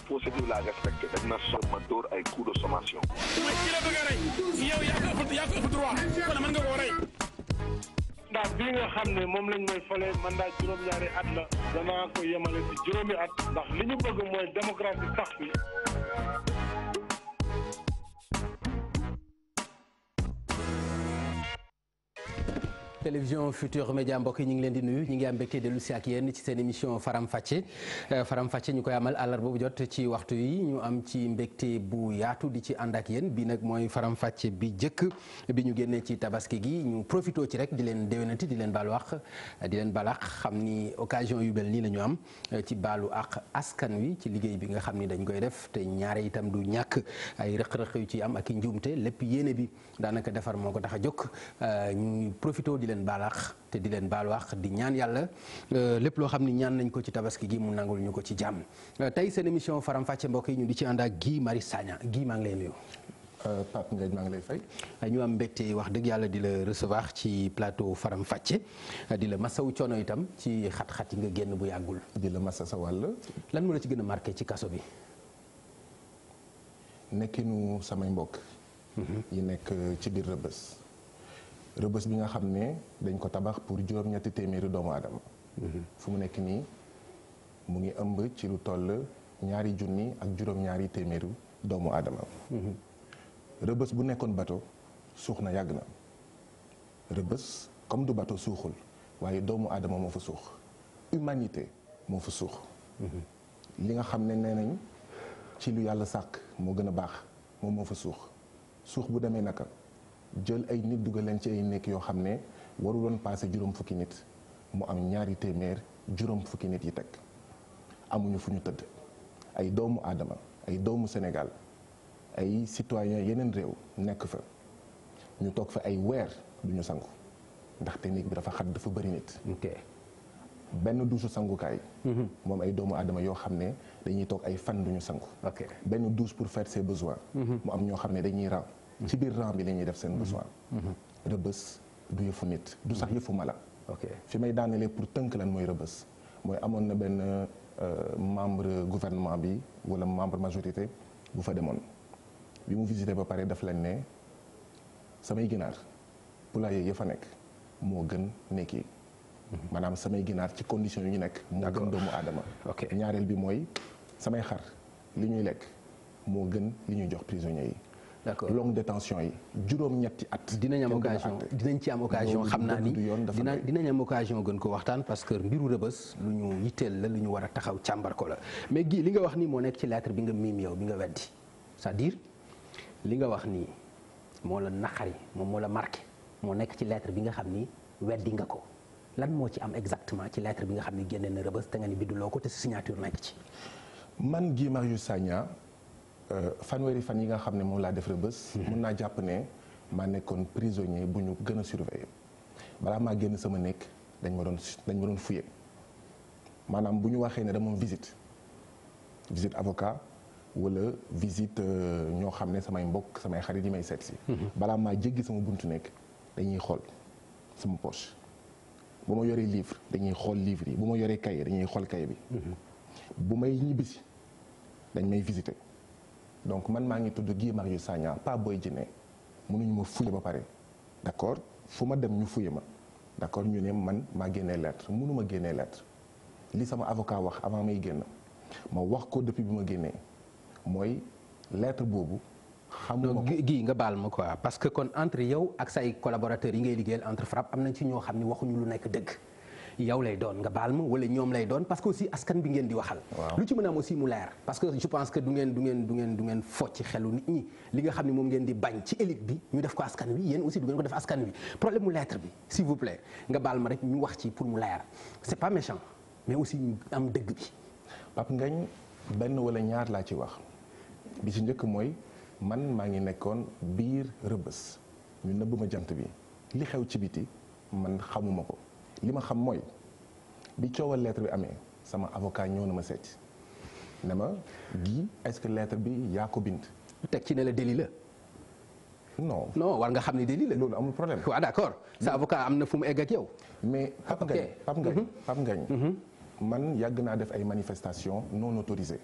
procédure la respecté dañ ma sol ma dóor ay coup de sommation. ki la bëgg a rey yow yaa ko ëpp droit kon mën nga koo rey. ndax bii nga xam ne moom lañ may fale mandat juróom-ñaari at la danaa ko yemale ci juróomi at ndax li ñu bëgg mooy démocratie sax bi. télévision Futurs Médias mbokk yi ñu ngi leen di nuyu ñu ngi am mbégte dellu si ak yéen ci seen émission Faram Facce ñu koy amal àllarba bu jot ci waxtu yi ñu am ci mbégte bu yaatu di ci ànd ak yéen bi nag mooy Faram Facce bi njëkk bi ñu génnee ci tabaski gi ñu profité ci rek di leen déwénati di leen baalu àq di leen baal àq xam ni occasion yu mel nii la ñu am ci baalu àq askan wi ci liggéey bi nga xam ni dañ koy def te ñaare itam du ñàkk ay rëq-rëq yu ci am ak i njuumte lépp yéene bi daanaka defar moo ko tax a jóg ñu profité di leen baalax te di leen baal wax di ñaan yàlla lépp loo xam ni ñaan nañ ko ci tabaski gi mu nangul ñu ko ci jàmm tey seen émission Faram Facce mbokk yi ñu di ci ànd ak Guy Marius Sagna Guy maa ngi lay nuyu. Pape Ngagne maa ngi lay fay. ñu am mbégte wax dëgg yàlla di la recevoir ci plateau Faram Facce di la masawu coono itam ci xat-xat yi nga génn bu yàggul. di la masa sa wàll. lan moo la ci gën a marqué ci kaso bi. nekkinu samay mbokk. yi nekk ci biir Rëbës. Rëbës bi nga xam ne dañ ko tabax pour juróom-ñetti téeméeri doomu aadama. fu mu nekk nii mu ngi ëmb ci lu toll 2 junni ak juróom-ñaari téeméeri doomu aadama. Rëbës bu nekkoon bateau suux na yàgg na. Rëbës comme du bateau suuxul waaye doomu aadama moo fa suux humanité moo fa suux. li nga xam ne nee nañ ci lu yàlla sàkk moo gën a baax moom moo fa suux bu demee naka. jël ay nit dugal leen ci ay nekk yoo xam ne waru doon passé juróom fukki nit mu am 200 juróom fukki nit yi teg amuñu fu ñu tëdd ay doomu aadama ay doomu Sénégal ay citoyens yeneen réew nekk fa ñu toog fa ay weer duñu sangu ndaxte néeg bi dafa xat dafa bëri nit. benn douche sangukaay. moom ay doomu aadama yoo xam ne dañuy toog ay fan duñu sangu. benn douche pour faire ses besoins. mu am ñoo xam ne dañuy raw. ci biir rang bi la ñuy def seen besoin. Rëbës du yëfu nit du sax yëfu mala. fi may daanelee pour tënk lan mooy Rëbës mooy amoon na benn membre gouvernement bi wala membre majorité bu fa demoon bi mu visité ba pare daf leen ne samay ginaar poulailler ya fa nekk moo gën nekk yi. maanaam samay ginaar ci condition yu ñu nekk. moo gën doomu aadama. ñaareel bi mooy samay xar li ñuy lekk moo gën li ñuy jox prisonniers yi. d'accord longue détention yi juróom-ñetti at. dinañ ci am occasion xam naa ni dinañ am occasion gën ko waxtaan parce que mbiru Rëbës lu ñu yitteel la lu ñu war a taxaw càmbar ko la mais gi li nga wax nii moo nekk ci lettre bi nga miim yow bi nga weddi c'est-à-dire li nga wax nii moo la naqari moom moo la marqué moo nekk ci lettre bi nga xam ni weddi nga ko lan moo ci am exactement ci lettre bi nga xam ni génne na Rëbës te nga ni binduloo ko te si signature nekk ci. man Guy Marius Sagna. fanweeri fan yi nga xam ne moom laa def Rëbës. mun naa jàpp ne maa nekkoon prisonnier bu ñu gën a surveiller balaa maa génn sama nekk dañ ma doon fouiller maanaam bu ñu waxee ne dama visite avocat wala visite ñoo xam ne samay mbokk samay xarit yi may seet si. balaa maa jéggi sama buntu nekk dañuy xool sama poche bu ma yoree livre dañuy xool livre yi bu ma yoree cahier dañuy xool cahier bi. bu may ñibbisi dañ may visiter. donc man maa ngi tudd Guy Marius Sagna pas Boy Djiné mënuñu ma fouiller ba pare d'accord fu ma dem ñu fouiller ma d'accord ñu ne man maa génnee lettre mënuma génnee lettre li sama avocat wax avant may génn ma wax ko depuis bi ma génnee mooy lettre boobu. xamuma ko Guy nga baal ma quoi parce que kon entre yow ak say collaborateurs yi ngay liggéeyal entre FRAPP am nañ ci ñoo xam ne waxuñu lu nekk dëgg. yow lay doon nga baal ma wala ñoom lay doon parce que aussi askan bi ngeen di waxal. lu ci mën a am aussi mu leer parce que je pense que du ngeen fo ci xelu nit ñi li nga xam ne moom ngeen di bañ ci élite bi ñu def ko askan wi yéen aussi du ngeen ko def askan wi problème mu lettre bi s'il vous plaît nga baal ma rek ñu wax ci pour mu leer c'est pas méchant mais aussi ñu am dëgg bi. Pape Ngagne benn wala ñaar laa ci wax bi ci njëkk mooy man maa ngi nekkoon biir Rëbës ñu nëbb ma jant bi li xew ci biti man xamuma ko. li ma xam mooy bi coowal lettre bi amee sama avocat ñëw na ma seeti ne ma Guy est-ce que lettre bi yaa ko bind. teg ci ne la délit la. non war nga xam ne délit la. loolu amul problème. waaw d'accord sa avocat am na fu mu egg ak yow. mais Pape Ngagne man yàgg naa def ay manifestations non autorisées.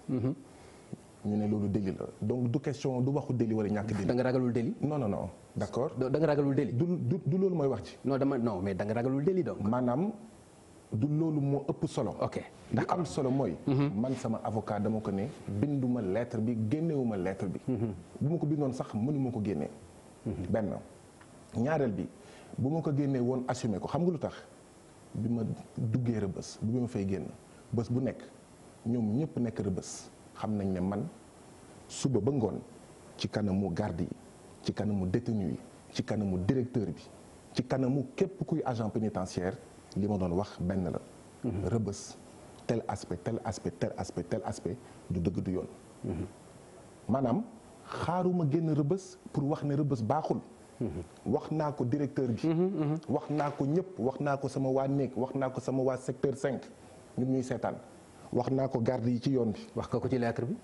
ñu ne loolu délit la donc du question du waxu délit wala ñàkk délit. da nga ragalul délit. non non non d'accord. da nga ragalul délit. du loolu mooy wax ci. non mais da nga ragalul délit donc. maanaam du loolu moo ëpp solo. ok li am solo mooy. man sama avocat dama ko ne binduma lettre bi génnewuma lettre bi. bu ma ko bindoon sax mënuma ko génnee. benn ñaareel bi bu ma ko génnee woon assumé ko xam nga lu tax bi ma duggee rëbës bi ma fay génn bés bu nekk ñoom ñëpp nekk rëbës xam nañ ne man suba ba ngoon ci kanamu garde yi ci kanamu détenu yi ci kanamu directeur bi ci kanamu képp kuy agent pénitentiaire li ma doon wax benn la. rëbës tel aspect tel aspect tel aspect tel aspect du dëgg du yoon. maanaam xaaruma génn rëbës pour wax ne rëbës baaxul. wax naa ko directeur bi. wax naa ko ñëpp wax naa ko sama waa néeg wax naa ko sama waa secteur 5 ñun ñuy seetaan wax naa ko garde yi ci yoon bi. wax nga ko ci lettre bi.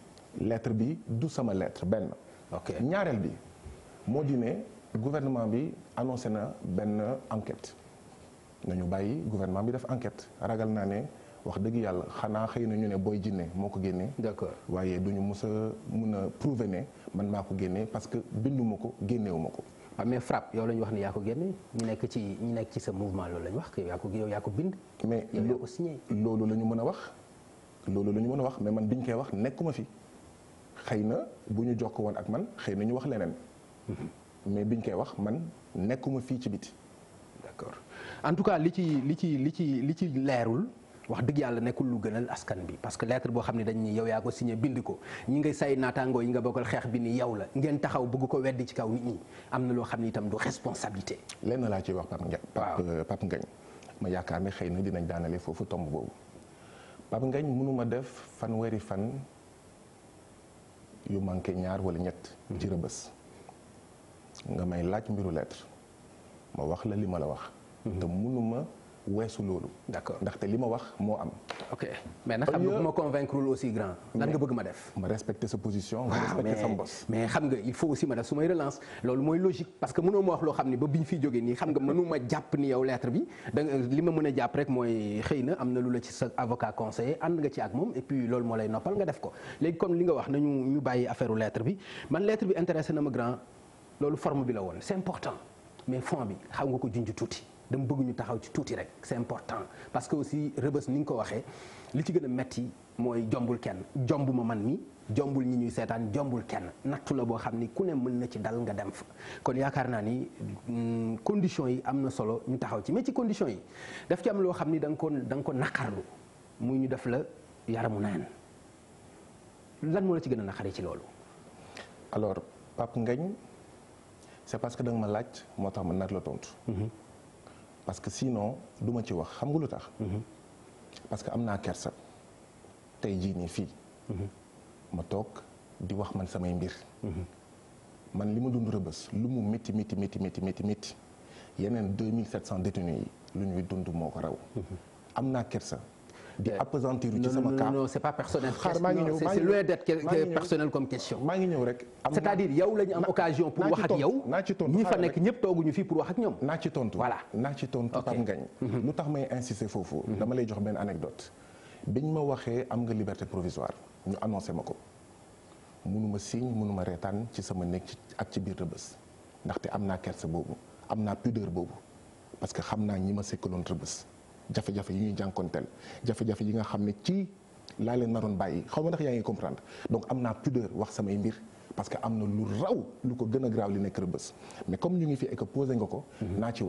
lettre bi du sama lettre benn. ok ñaareel bi moo di ne gouvernement bi annoncé na benn enquête nañu bàyyi gouvernement bi def enquête ragal naa ne wax dëgg yàlla xanaa xëy na ñu ne Boy Djiné moo ko génnee. d'accord waaye du ñu mës a mun a prouver ne man maa ko génnee parce que binduma ko génnewuma ko. waaw mais FRAPP yow la ñu wax ne yaa ko génne ñu nekk ci sa mouvement loolu la ñu wax que yow yaa ko bind. mais yow yaa ko signé. loolu la ñu mën a wax loolu la ñu mën a wax mais man biñ koy wax nekkuma fi xëy na bu ñu jox ko woon ak man xëy na ñu wax leneen. mais biñ koy wax man nekkuma fii ci biti. d'accord en tout cas li ci leerul wax dëgg yàlla nekkul lu gënal askan bi parce que lettre boo xam ne dañ ni yow yaa ko signé bind ko ñi ngay say naataangoo yi nga bokkal xeex bi ni yow la ngeen taxaw bëgg ko weddi ci kaw nit ñi am na loo xam ne itam du responsabilité. lenn laa ciy wax Pape Ngagne ma yaakaar ne xëy na dinañ daanale foofu tomb boobu Pape Ngagne mënuma def fanweeri fan yu manqué ñaar wala ñett ci rëbës nga may laaj mbiru lettre ma wax la li ma la wax. te mënuma weesu loolu. d'accord ndaxte li ma wax moo am. ok mais nag xam nga bu ma convaincre aussi grand. lan nga bëgg ma def. ma respecter sa position. nga respecter sa mbos. mais xam nga il faut aussi ma def su may relance loolu mooy logique parce que mënoo ma wax loo xam ne ba biñ fiy jógee nii xam nga mënu ma jàpp ni yow lettre bi da nga li ma mën a jàpp rek mooy xëy na am na lu la ci sa avocat conseiller ànd nga ci ak moom et puis loolu moo lay noppal nga def ko léegi comme li nga wax nañu ñu bàyyi affaire lettre bi man lettre bi intéressé na ma grand loolu forme bi la woon c'est important mais fond bi xaw nga ko junj tuuti. dama bëgg ñu taxaw ci tuuti rek c'est important parce que aussi rëbës ni nga ko waxee li ci gën a metti mooy jombul kenn jombuma man mi jombul ñi ñuy seetaan jombul kenn nattu la boo xam ni ku ne mën na ci dal nga dem fa kon yaakaar naa ni conditions yi am na solo ñu taxaw ci mais ci conditions yi daf ci am loo xam ni da nga ko naqarlu muy ñu def la yaramu neen lan moo la ci gën a naqari ci loolu. alors Pape Ngagne c'est parce que da nga ma laaj moo tax ma nar la tontu. parce que sinon du ma ci wax xam nga lu tax. parce que am naa kersa tey jii nii fii. ma toog di wax man samay mbir. man li ma dund rëbës lu mu métti yeneen 2700 détenus yi lu ñuy dund moo ko raw. am naa kersa. di appesantir ci sama cas non c'est pas personnel. maa ngi ñëw c'est loin d'être personnel comme question. maa ngi ñëw rek. c'est-à-dire yow la ñu am occasion pour wax ak yow. naa ci tontu ñi fa nekk ñëpp tooguñu fii pour wax ak ñoom. naa ci tontu voilà naa ci tontu Pape Ngagne. lu tax may insister foofu. dama lay jox benn anecdote biñ ma waxee am nga liberté provisoire ñu annoncé ma ko mënuma signe mënuma reetaan ci sama nekk ak ci biir rëbës ndaxte am naa kersa boobu am naa pudeur boobu parce que xam naa ñi ma sekkaloon rëbës. jafe-jafe yi ñuy jànkonteel jafe-jafe yi nga xam ne ci laa leen naroon bàyyi xaw ma ndax yaa ngi comprendre donc am naa pudeur wax samay mbir parce que am na lu raw lu ko gën a graaw li nekk rëbës mais comme ñu ngi fi et que posé nga ko. naa ci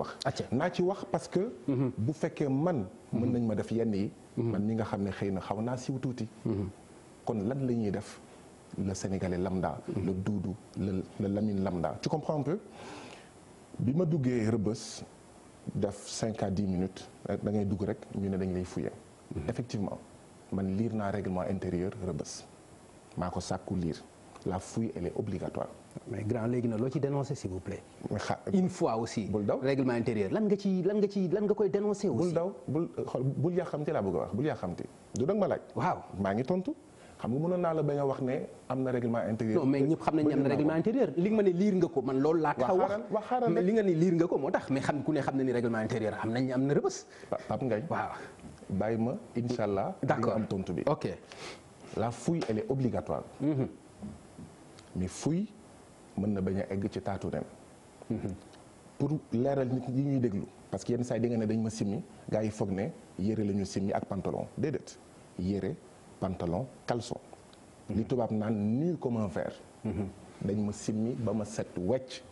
wax parce que. bu fekkee man. mën nañ ma def yenn yi. man mi nga xam ne xëy na xaw naa siw tuuti. kon lan la ñuy def le sénégalais lambda. le Doudou le Lamine lambda tu comprends un peu bi ma duggee rëbës. def 5 à 10 minutes da ngay dugg rek ñu ne dañ lay fouiller. effectivement man lire naa règlement intérieur rëbës maa ko sàkku lire la fouille elle est obligatoire. mais grand léegi na loo ci dénoncer s'il vous plaît. une fois aussi. bul daw règlement intérieur lan nga koy dénoncer aussi. bul yàqamti laa bëgg a wax bul yàqamti du danga ma laaj. waaw maa ngi tontu. xam nga mënoon naa la bañ a wax ne am na règlement intérieur. non mais ñëpp xam nañ ne am na règlement intérieur li nga ma ne liir nga ko man loolu laa taxaw wax mais li nga ne liir nga ko moo tax mais xam ku ne xam na ni règlement intérieur am na rëbës. Pape Ngagne waaw bàyyi ma incha allah. d'accord am tontu bi. ok la fouille elle est obligatoire. mais fouille mën na bañ a egg ci taatu nen. pour leeral nit yi ñuy déglu parce que yenn saa yi di nga ne dañ ma simmi gars yi foog ne yére la ñu simmi ak pantalon déedéet yére pantalon caleçon. li tubaab naan nu comme un verre. dañ ma simmi ba ma set wecc.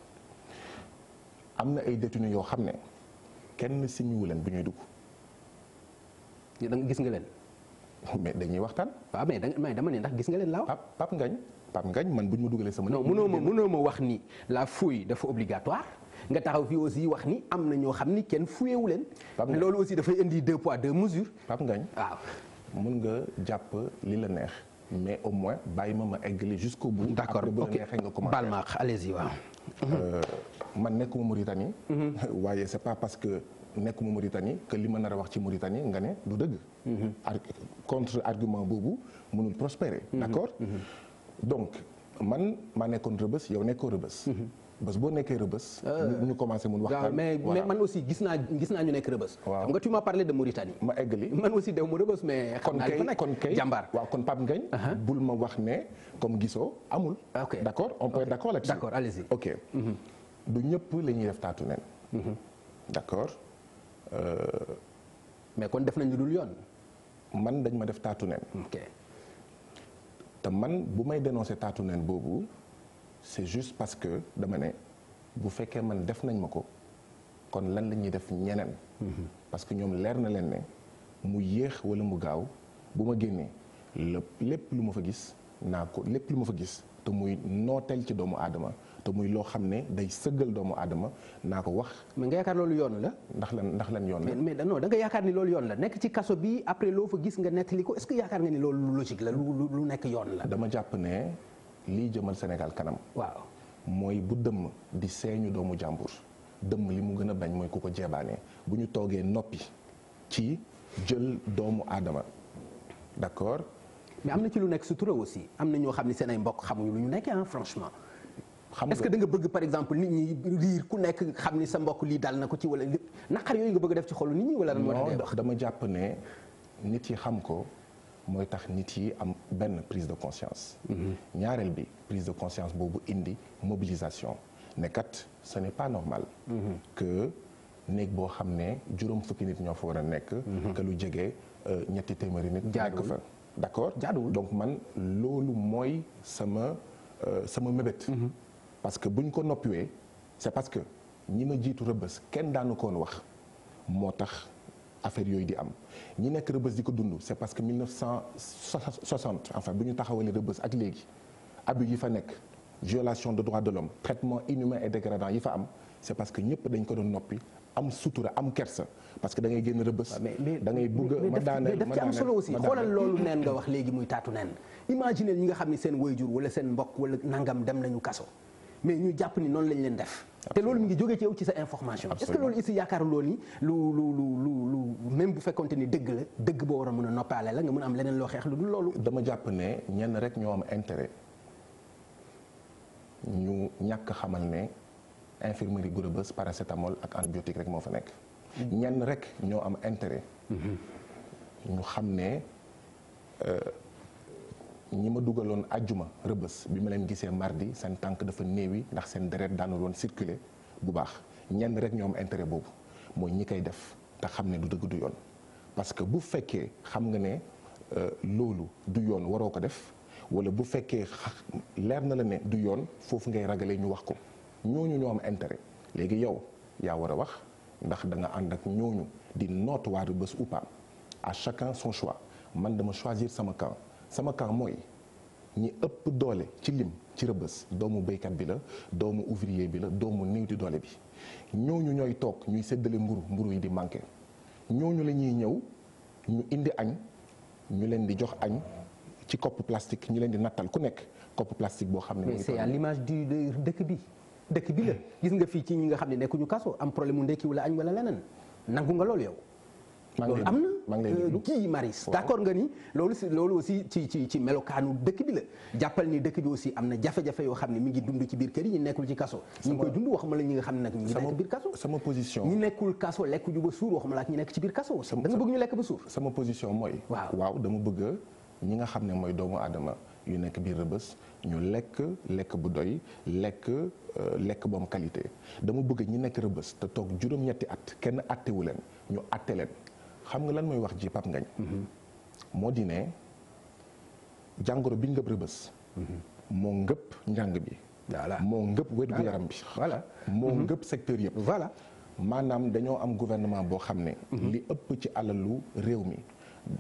am na ay détenus yoo xam ne kenn simmiwu leen bu ñuy dugg. da nga gis nga leen. mais dañuy waxtaan. waaw mais dama ne ndax gis nga leen laaw. Pape Ngagne man bu ñu ma dugalee sama. non mënoo ma wax ni la fouille dafa obligatoire nga taxaw fii aussi wax ni am na ñoo xam ni kenn fouillewu leen. loolu aussi dafay indi 2 poids 2 mesures. Pape Ngagne waaw. mun nga jàpp li la neex mais au moins bàyyi ma eggali jusqu'au bout. d'accord après bu la ok neexee nga commenter. baal ma allez-y waaw. man nekkuma Mauritanie. waaye c'est pas parce que nekkuma Mauritanie que li ma nar a wax ci Mauritanie nga ne du dëgg. contre argument boobu mënul prospérer. d'accord donc man maa nekkoon Rebeuss yow nekkoo Rebeuss. bés boo nekkee Rebeuss. ñu commencé mun waxtaan. mais man aussi gis naa ñu nekk Rebeuss. waaw xam nga tu m'as parlé de Mauritanie. ma eggali man aussi dew ma Rebeuss mais. xam naa kon kay jàmbaar. waaw kon Pape Ngagne. bul ma wax ne comme gisoo amul. ok d'accord on peut être d'accord là-dessus. d'accord allez-y. ok du ñëpp la ñuy def taatu nen. d'accord. mais kon def nañ lu dul yoon. man dañ ma def taatu nen. ok te man bu may dénoncer taatu nen boobu c'est juste parce que dama ne bu fekkee man def nañ ma ko kon lan la ñuy def ñeneen. parce que ñoom leer na leen ne mu yéex wala mu gaaw bu ma génnee lépp lu ma fa gis lépp lu ma fa gis te muy nooteel ci doomu aadama te muy loo xam ne day sëggal doomu aadama naa ko wax. mais nga yaakaar loolu yoon la. ndax lan yoon la. mais non da nga yaakaar ni loolu yoon la nekk ci kaso bi après loo fa gis nga nettali ko est-ce que yaakaar nga ni loolu lu logique la lu nekk yoon la. dama jàpp ne lii jëmal Sénégal kanam. waaw mooy bu dëmm di seeñu doomu jàmbur dëmm li mu gën a bañ mooy ku ko jeebaane bu ñu toogee noppi ci jël doomu aadama d'accord. mais am na ci lu nekk sutura aussi am na ñoo xam ne seen ay mbokk xamuñu lu ñu nekkee franchement. xam est-ce que da nga bëgg par exemple nit ñi riir ku nekk xam ni sa mbokk lii dal na ko ci wala naqar yooyu nga bëgg def ci xolu nit ñi wala. non dama jàpp ne nit yi xam ko mooy tax nit yi am benn prise de conscience. ñaareel bi prise de conscience boobu indi mobilisation ne kat ce n'est pas normal. que néeg boo xam ne juróom fukki nit ñoo fa war a nekk. que lu jege ñetti téeméeri nit. nekk fa d'accord jaaduwul donc man loolu mooy sama mébét. parce que buñ ko noppiwee c'est parce que ñi ma jiitu Rebeuss kenn daanu koon wax moo tax affaire yooyu di am ñi nekk Rebeuss di ko dund c'est parce que 1960 enfin bu ñu taxawalee Rebeuss ak léegi abus yi fa nekk violation de droits de l'homme traitement inhumain et dégradant yi fa am c'est parce que ñëpp dañ ko doon noppi am sutura am kersa parce que da ngay génn Rebeuss. da ngay bëgg ma daaneel daf ci am solo aussi xoolal loolu neen nga wax léegi muy taatu neen imaginer ñi nga xam ne seen waajur wala seen mbokk wala nangam dem nañu kaso mais ñu jàpp ni noonu lañ leen def te loolu mi ngi jógee ci yow ci sa information. est-ce que loolu ici yaakaaruloo ni lu même bu fekkonte ni dëgg la dëgg boo war a mën a noppaale la nga mën a am leneen loo xeex lu dul loolu. dama jàpp ne ñenn rek ñoo am intérêt ñu ñàkk xamal ne infirmerie bu Rebeuss paracétamol ak antibiotique rek moo fa nekk. ñenn rek ñoo am intérêt. ñu xam ne ñi ma dugaloon àjjuma Rebeuss bi ma leen gisee mardi seen tànk dafa néewi ndax seen deret daanul woon circuler bu baax ñenn rek ñoo am intérêt boobu mooy ñi koy def te xam ne du dëgg du yoon parce que bu fekkee xam nga ne loolu du yoon waroo ko def wala bu fekkee leer na la ne du yoon foofu ngay ragalee ñu wax ko ñooñu ñoo am intérêt léegi yow yaa war a wax ndax da nga ànd ak ñooñu di noot waa Rebeuss ou pas à chacun son choix man dama choisir sama camp mooy ñi ëpp doole ci lim ci Rebeuss doomu béykat bi la doomu ouvrier bi la doomu néew di doole bi ñooñu ñooy toog ñuy séddale mburu yi di manqué ñooñu la ñuy ñëw ñu indi añ ñu leen di jox añ ci coppe plastique ñu leen di nattal ku nekk coppe plastique boo xam ne. mais c'est à l'image du dëkk bi la gis nga fii ci ñi nga xam ne nekkuñu kaso am problème mu ndekki wala añ wala leneen nangu nga loolu yow. loolu am na. Guy Marius d'accord nga ni loolu aussi ci melokaanu dëkk bi la jàppal ni dëkk bi aussi am na jafe-jafe yoo xam ne mi ngi dund ci biir kër yi ñu nekkul ci kaso ñu ngi koy dund waxuma la ñi nga xam ne nag ñu ngi nekk ci biir kaso sama position ñi nekkul kaso lekk ju ba suur waxuma la ak ñi nekk ci biir kaso da nga bëgg ñu lekk ba suur sama position mooy waaw dama bëgg ñi nga xam ne mooy doomu aadama yu nekk biir Rebeuss ñu lekk bu doy lekk bu am qualité dama bëgg ñi nekk Rebeuss te toog juróom-ñetti at kenn attewu leen ñu atte leen xam nga lan mooy wax ji Pape Ngagne moo di ne jàngoro bi ngëb Rebeuss moo ngëp njàng bi moo ngëp wér gu yaram bi moo ngëp secteur yëpp maanaam dañoo am gouvernement boo xam ne li ëpp ci alalu réew mi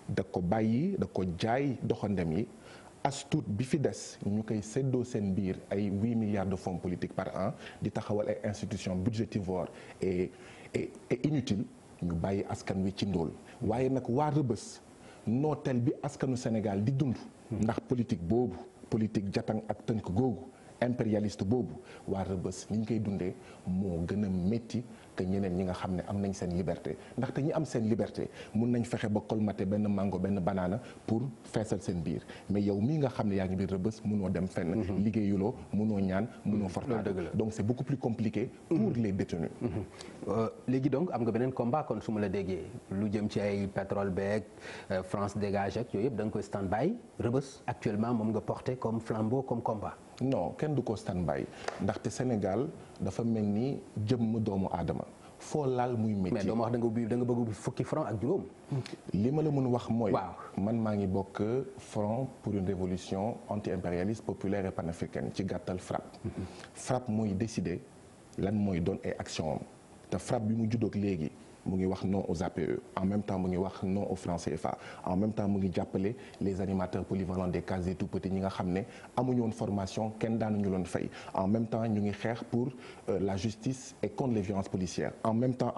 da ko bàyyi da ko jaay doxandem yi as tuut bi fi des ñu koy séddoo seen biir ay 8 milliards de fonds politiques par an di taxawal ay institutions budgétivores et inutiles ñu bàyyi askan wi ci ndóol waaye nag waa Rebeuss nooteel bi askanu Sénégal di dund ndax politique jatang ak tënk googu impérialiste boobu waa Rebeuss ni ñu koy dundee moo gën a métti que ñeneen ñi nga xam ne am nañ seen liberté ndaxte ñi am seen liberté mun nañ fexe ba colmater benn mango benn banaana pour feesal seen biir mais yow mii nga xam ne yaa ngi biir Rebeuss munoo dem fenn liggéeyuloo munoo ñaan munoo fortaatu donc c'est beaucoup plus compliqué pour les détenus léegi donc am nga beneen combat kon su ma la déggee lu jëm ci ay pétrole beeg France dégage ak yooyu yëpp da nga koy stand by Rebeuss actuellement moom nga porté comme flambeau comme combat non kenn du ko stand by ndaxte Sénégal dafa mel ni jëmm doomu aadama foo laal muy métier. mais doomu wax da nga bëgg fukki franc ak juróom. li ma la mën wax mooy. man maa ngi bokk front pour une révolution anti-impérialiste populaire et panafricaine ci gàttal FRAPP. FRAPP mooy décider lan mooy doon ay action am te FRAPP bi mu juddoog léegi mu ngi wax non aux APE en même temps mu ngi wax non au franc CFA en même temps mu ngi jàppale les animateurs polyvalents des cases des tout-petits ñi nga xam ne amuñu woon formation kenn daanuñu loon fay en même temps ñu ngi xeex pour la justice et contre les violences policières en même temps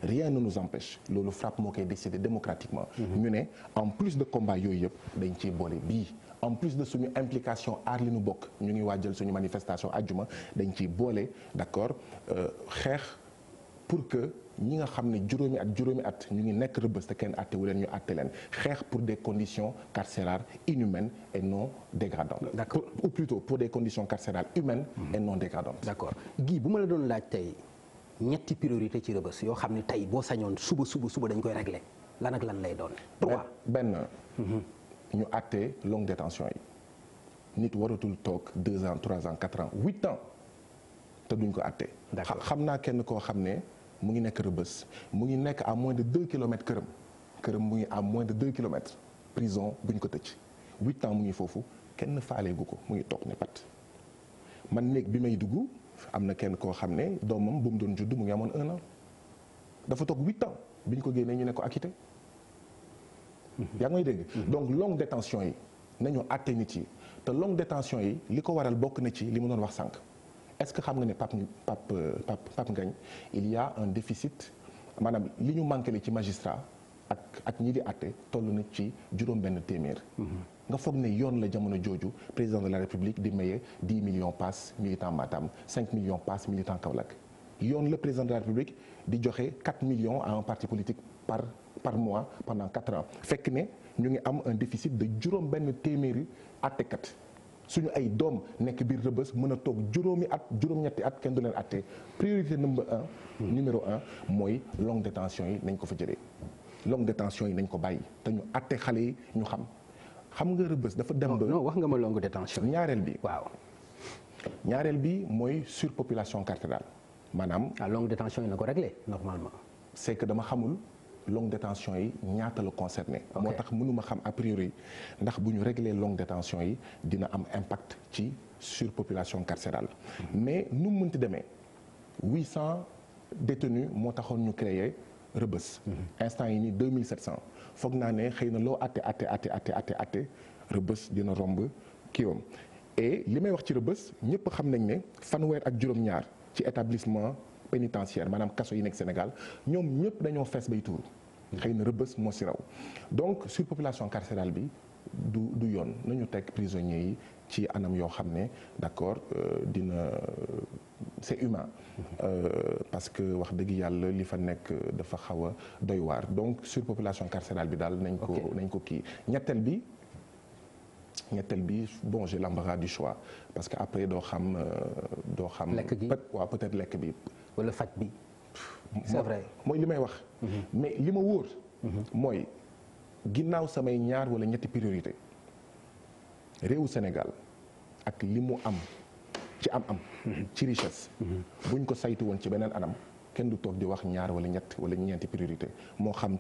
rien ne nous empêche loolu FRAPP moo koy décider démocratiquement ñu ne en plus de combat yooyu yëpp dañ ciy boole bii en plus de suñu implication aar li nu bokk ñu ngi waajal suñu manifestation àjjuma dañ ciy boole d'accord xeex pour que ñi nga xam ne juróomi at ñu ngi nekk Rebeuss te kenn àtte wu leen ñu àtte leen xeex pour des conditions carcérales inhumaines et non dégradantes. D'accord. Ou plutôt pour des conditions carcérales humaines et non dégradantes. D'accord Guy bu ma la doon laaj tey ñetti priorité ci Rebeuss yoo xam ne tey boo sañoon suba dañ koy régler lan ak lan lay doon. 3 benn ñu àtte longue détention yi nit waratul toog 2 ans 3 ans 4 ans 8 ans te duñ ko àtte. xam naa kenn koo xam ne mu ngi nekk Rebeuss mu ngi nekk à moins de 2 kilomètres këram mu ngi à moins de 2 kilomètres prison buñ ko tëj 8 ans mu ngi foofu kenn faaleegu ko mu ngi toog ne pat man néeg bi may dugg am na kenn koo xam ne doomam bu mu doon judd mu ngi amoon 1 an dafa toog 8 ans biñ ko génnee ñu ne ko acquitté yaa ngi may dégg donc longue détention yi nañu àtte nit yi te longue détention yi li ko waral bokk na ci li mu doon wax sànq est-ce que xam nga ne Pape Ngagne il y a un déficit maanaam li ñu manqué ci magistrat ak ñi di àtte toll na ci juróom-benn téeméer. nga foog ne yoon la jamono jooju président de la République di maye 10 millions pass militant Matam 5 millions pass militant Kaolack yoon la président de la République di joxe 4 millions à un parti politique par mois pendant 4 ans fekk ne ñu ngi am un déficit de juróom-benn téeméeri àttekat. suñu ay doom nekk biir Rebeuss mën a toog juróom-ñetti at kenn du leen àtte priorité numéro 1 mooy longue détention yi nañ ko fa jëlee longue détention yi nañ ko bàyyi te ñu àtte xale yi ñu xam nga Rebeuss dafa dem ba. non wax nga ma longue détention. ñaareel bi mooy surpopulation carcérale maanaam. longue détention yi na ko réglé normalement. c'est que dama xamul. longue détention yi ñaata la concerné moo tax mënuma xam a priori ndax bu ñu régler longue détention yi dina am impact ci surpopulation carcérale mais nu mu mënti demee 800 détenus moo taxoon ñu créer Rebeuss instant yi nii 2700 foog naa ne xëy na loo atte Rebeuss dina romb kiiwam et li may wax ci Rebeuss ñëpp xam nañ ne fanweer ak juróom-ñaar ci établissement pénitentiaire maanaam kaso yi nekk Sénégal ñoom ñëpp dañoo fees bay tuuru xëy na Rebeuss moo si raw donc surpopulation carcérale bi du yoon nañu teg prisonniers yi ci anam yoo xam ne d'accord dina c'est humain parce que wax dëgg yàlla li fa nekk dafa xaw a doy waar donc surpopulation carcérale bi daal nañ ko kii ñetteel bi bon j'ai l'embarras du choix parce que après doo xam lekk gi waaw peut-être lekk bi wala faj bi c'est vrai mooy li may wax mais li ma wóor mooy ginnaaw samay ñaar wala ñetti priorité réewu Sénégal ak li mu am ci am ci richesse buñ ko saytu woon ci beneen anam kenn du toog di wax ñaar wala ñett wala ñeenti priorité moo xam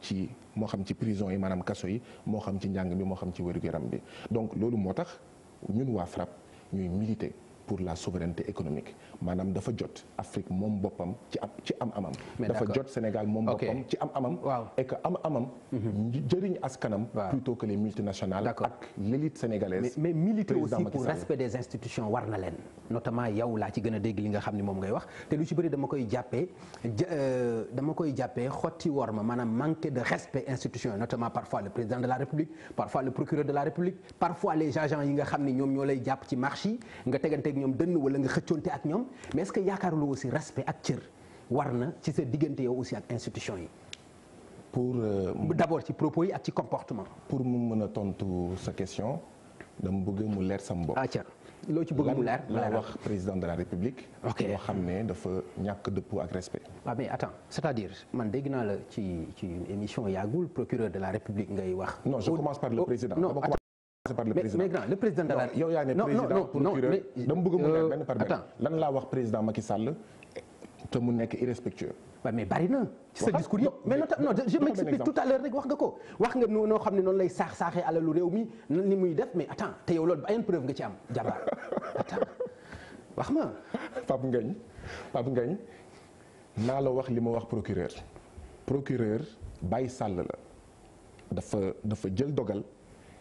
ci prison yi maanaam kaso yi moo xam ci njàng bi moo xam ci wér-gu-yaram bi donc loolu moo tax ñun waa FRAPP ñuy militer pour la souveraineté économique maanaam dafa jot Afrique moom boppam ci am-amam. dafa jot Sénégal moom boppam ci am-amam. et que am-amam. jëriñ askanam. plutôt que les multinationales. ak l'élite sénégalaise. mais militer aussi pour respect des institutions war na leen. notamment yow laa ci gën a dégg li nga xam ni moom ngay wax te lu ci bëri dama koy jàppee xotti worma maanaam manque de respect institution notamment parfois le président de la République parfois le procureur de la République parfois les agents yi nga xam ni ñoom ñoo lay jàpp ci marché yi nga tegante ak ñoom dënn wala nga xëccoonte ak ñoom mais est-ce que yaakaaruloo aussi respect ak cër war na ci sa diggante yow aussi ak institution yi. pour d'abord ci propos yi ak ci comportement. pour mu mën a tontu sa question dama bëgg mu leer sam bopp. loo ci bëgg mu leer la wax président de la République. loo xam ne dafa ñàkk dëppoo ak respect. waaw mais attends c'est-à-dire man dégg naa la ci une émission yàggul procureur de la République ngay wax. non je commence par le président. par le président mais grand le président de la yow yaa ne président procureur dama bëgg mu leer benn par benn lan laa wax président Macky Sall te mu nekk irrespectueux. waaw mais bari na ci sa discours yëpp mais non je m'explique tout à l'heure rek wax nga ko wax nga noo xam ne noonu lay saaxee alalu réew mi ni muy def mais attends te yow loolu ba ay preuve nga ci am jabaar attends wax ma. Pape Ngagne naa la wax li ma wax procureur Baye Sall la dafa jël dogal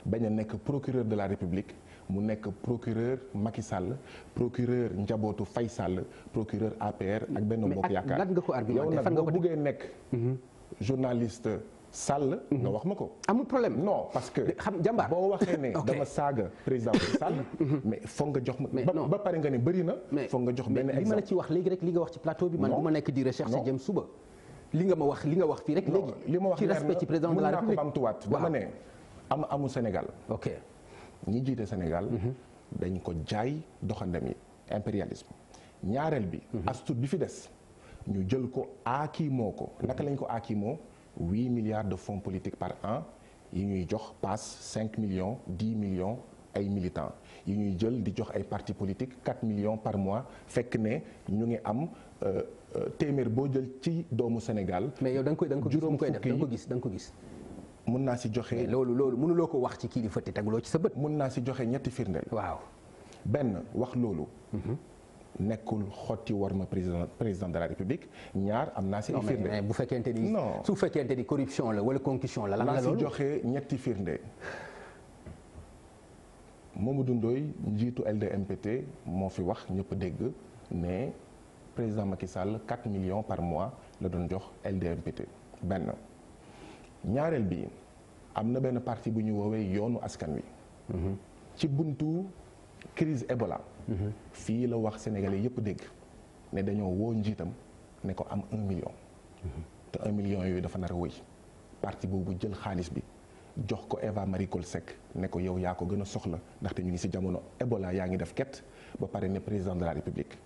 bañ a nekk procureur de la République mu nekk procureur Macky Sall procureur njabootu Faye Sall procureur APR ak Benno Bokk Yaakaar. lan nga ko argumenté yow nag boo buggee nekk journaliste Sall nga wax ma ko. amul problème non parce que. xam jàmbaar boo waxee ne dama saaga président Macky Sall. mais foog nga jox ma ba pare nga ne bëri na. foog nga jox benn exemple li ma la ci wax léegi rek li nga wax ci plateau bi. man du ma nekk di recherche jëm suba. li nga wax fii rek léegi. li ma wax ci respect ci président de la République mën naa ko bamtuwaat dama ne. amu Sénégal. ok ñi jiite Sénégal. dañ ko jaay doxandam yi impérialisme. ñaareel bi. astuut bi fi des. ñu jël ko aakimoo ko. naka lañ ko aakimoo 8 milliards de fonds politiques par an yi ñuy jox passe 5 millions 10 millions ay militants yi ñuy jël di jox ay partis politiques 4 millions par mois fekk ne ñu ngi am téeméer boo jël ci doomu Sénégal. mais yow da nga ko gis mu koy def da nga ko gis. mën naa si joxe loolu mënuloo ko wax ci kii di fëtti teguloo ci sa bët. mën naa si joxe ñetti firndeel. waaw benn wax loolu. nekkul xotti war ma président de la République ñaar am naa si ay firnde. mais bu fekkente ni. su fekkente ni corruption la wala concussion la. lan la loolu naa si joxe ñetti firnde. Mamadou Ndoye njiitu LDMPT moo fi wax ñëpp dégg ne président Macky Sall 4 millions par mois la doon jox LDMPT benn. ñaareel bi am na benn parti bu ñu woowee yoonu askan wi. ci buntu crise Ebola. fii la wax sénégalais yëpp dégg ne dañoo woo njiitam ne ko am 1 million. te 1 million yooyu dafa nar a wëy parti boobu jël xaalis bi jox ko Eva Marie Coll Seck ne ko yow yaa ko gën a soxla ndaxte ñu ngi ci jamono Ebola yaa ngi def ket ba pare ne président de la République.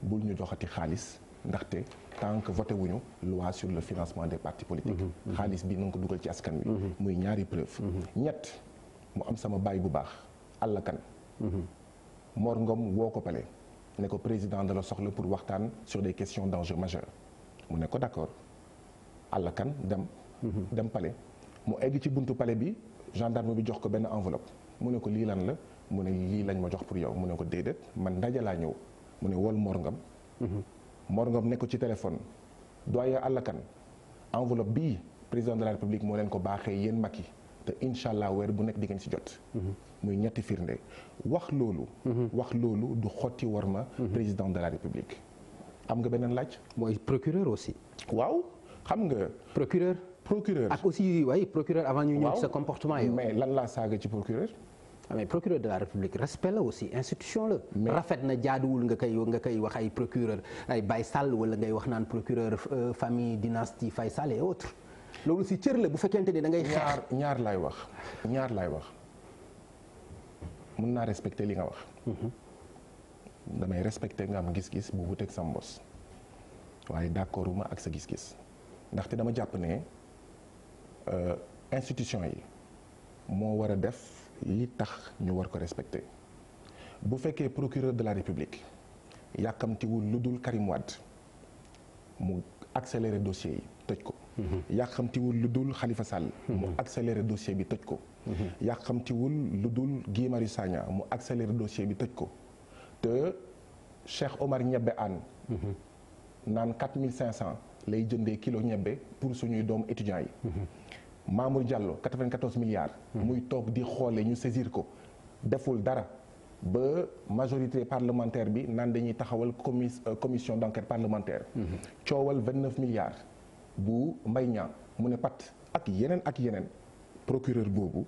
bul ñu joxati xaalis. ndaxte tant que voté wuñu loi sur le financement des partis politiques. xaalis bi na nga ko dugal ci askan wi. muy ñaari preuve. ñett mu am sama baay bu baax Alla Kane. Mor Ngom woo ko pale ne ko président de la soxla pour waxtaan sur des questions d'enjeux majeurs mu ne ko d'accord Alla Kane dem pale mu egg ci buntu pale bi gendarme bi jox ko benn enveloppe mu ne ko lii lan la mu ne lii lañ ma jox pour yow mu ne ko déedéet man ndaje laa ñëw mu ne wol Mor Ngom. Mor Ngom nekk ci téléphone doyen Alla Kane enveloppe bii président de la République moo leen ko baaxee yéen mag yi te incha allah weer bu nekk di ngeen ci jot. muy ñetti firnde wax loolu du xotti war ma président de la République. am nga beneen laaj. mooy procureur aussi. waaw xam nga. procureur procureur ak aussi waaye procureur avant ñu ñëw ci sa comportement yow. mais lan laa saaga ci procureur. mais procureur de la république respect la aussi institution la. rafet na jaaduwul nga koy wax ay procureur ay Baye Sall wala ngay wax naan procureur famille dynastie Faye Sall et autres loolu si cër la bu fekkente ni da ngay xeex. ñaar laay wax mun naa respecter li nga wax. damay respecter nga am gis-gis bu wuteeg sa mbos waaye d'accorduma ak sa gis-gis ndaxte dama jàpp ne institution yi moo war a def li tax ñu war ko respecter bu fekkee procureur de la république yàkkamtiwul lu dul Karim Wade mu accélérer dossier yi tëj ko. yàkkamtiwul lu dul Khalifa Sall. mu accélérer dossier bi tëj ko. yàkkamtiwul lu dul Guy Marius Sagna mu accélérer dossier bi tëj ko te Cheikh Omar ñebbe aan naan 4500 lay jëndee kilo ñebbe pour suñuy doom étudiants yi. Mamour Diallo 94 milliards. muy toog di xoole ñu saisir ko deful dara ba majorité parlementaire bi naan dañuy taxawal commission d'enquête parlementaire. coowal 29 milliards bu Mbaye Niang mu ne pat ak yeneen procureur boobu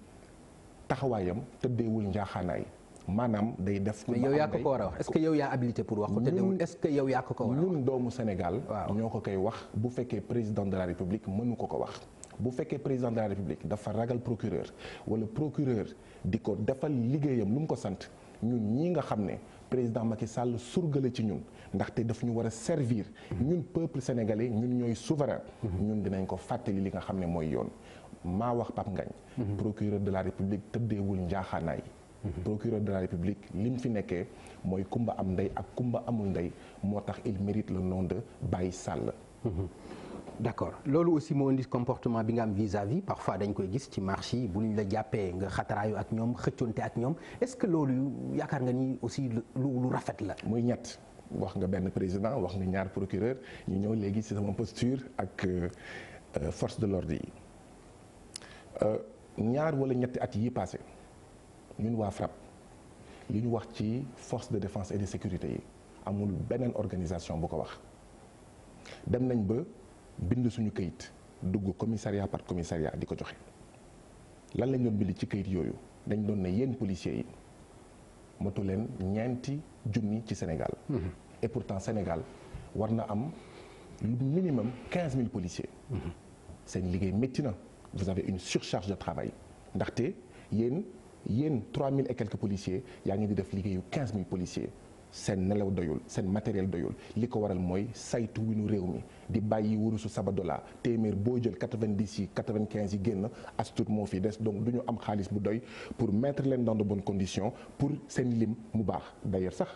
taxawaayam tëddeewul njaaxaanaay maanaam day def. mais yow yaa ko war a wax est-ce que yow yaa habilité pour wax ko tëddeewul est-ce que yow yaa ko war a wax. ñun doomu Sénégal. ñoo ko koy wax bu fekkee président de la République mënu ko wax. bu fekkee président de la République dafa ragal procureur wala procureur di ko defal liggéeyam lu mu ko sant ñun ñii nga xam ne président Macky Sall surgale ci ñun ndaxte daf ñu war a servir ñun peuple sénégalais ñun ñooy souverain ñun dinañ ko fàttali li nga xam ne mooy yoon maa wax Pape Ngagne procureur de la République tëddeewul njaaxaanaay procureur de la République li mu fi nekkee mooy kumba am ndey ak kumba amul ndey moo tax il mérite le nom de Baye Sall. d'accord loolu aussi moo indi comportement bi nga am vis-à-vis parfois dañ koy gis ci marché yi bu ñu la jàppee nga xataraayu ak ñoom xëccoonte ak ñoom est-ce que loolu yaakaar nga ni aussi lu rafet la. muy ñett wax nga benn président wax nga ñaar procureur ñu ñëw léegi ci sama posture ak force de l'ordre yi ñaar wala ñetti at yi passé ñun waa FRAPP li ñu wax ci force de défense et de sécurité yi amul beneen organisation bu ko wax dem nañ ba bind suñu kayit dugg commissariat par commissariat di ko joxe lan lañ doon bind ci kayit yooyu dañ doon ne yéen policiers yi motu leen ñeenti junni ci Sénégal. et pourtant Sénégal war na am lu minimum 15 000 policiers. seen liggéey métti na vous avez une surcharge de travail ndaxte yéen 3000 et quelques policiers yaa ngi di def liggéeyu 15 000 policiers. seen nelaw doyul seen matériel doyul li ko waral mooy saytu winu réew mi di bàyyi wurusu Sabadola téeméer boo jël 90 yi 95 yi génn astut moo fi des donc du ñu am xaalis bu doy pour mettre leen dans de bonnes conditions pour seen lim mu baax d'ailleurs sax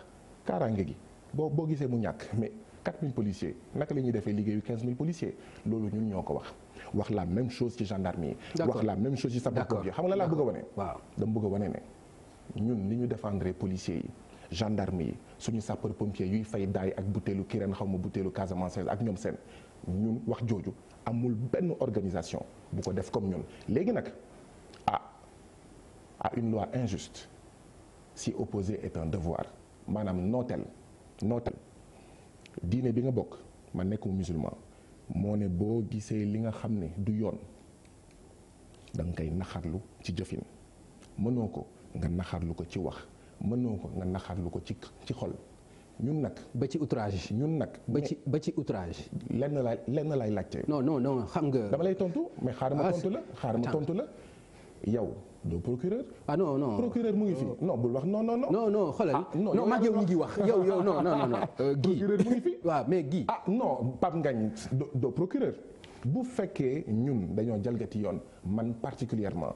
kaaraange gi boo gisee mu ñàkk mais 4000 policiers naka la ñuy defee liggéeyu 15000 policiers loolu ñun ñoo ko wax la même chose ci gendarmerie wax la même chose ci sapeurs-pompiers xam nga laa bëgg a wane dama bëgg a wane ne ñun ni ñu défendre policiers yi gendarme yi suñu sapeur pompier yuy fay daay ak butéelu Kirène xaw ma butéelu Casamance ak ñoom seen ñun wax jooju amul benn organisation bu ko def comme ñun léegi nag à une loi injuste s'y opposer est un devoir maanaam nooteel diine bi nga bokk man nekkuma musulman moo ne boo gisee li nga xam ne du yoon da nga koy naxarlu ci jëfin mënoo ko nga naxarlu ko ci wax mënoo ko nga naxarlu ko ci xol ñun nag. ba ci outrage. ñun nag ba ci outrage. lenn laay laajte. non xam nga. dama lay tontu mais xaaral ma tontu la yow doo procureur. non procureur mu ngi fi. non bul wax non xoolal. non mag yow ñu ngi wax yow non. procureur mu ngi fi. waaw mais Guy. non Pape Ngagne doo procureur. bu fekkee ñun dañoo jalgati yoon man particulièrement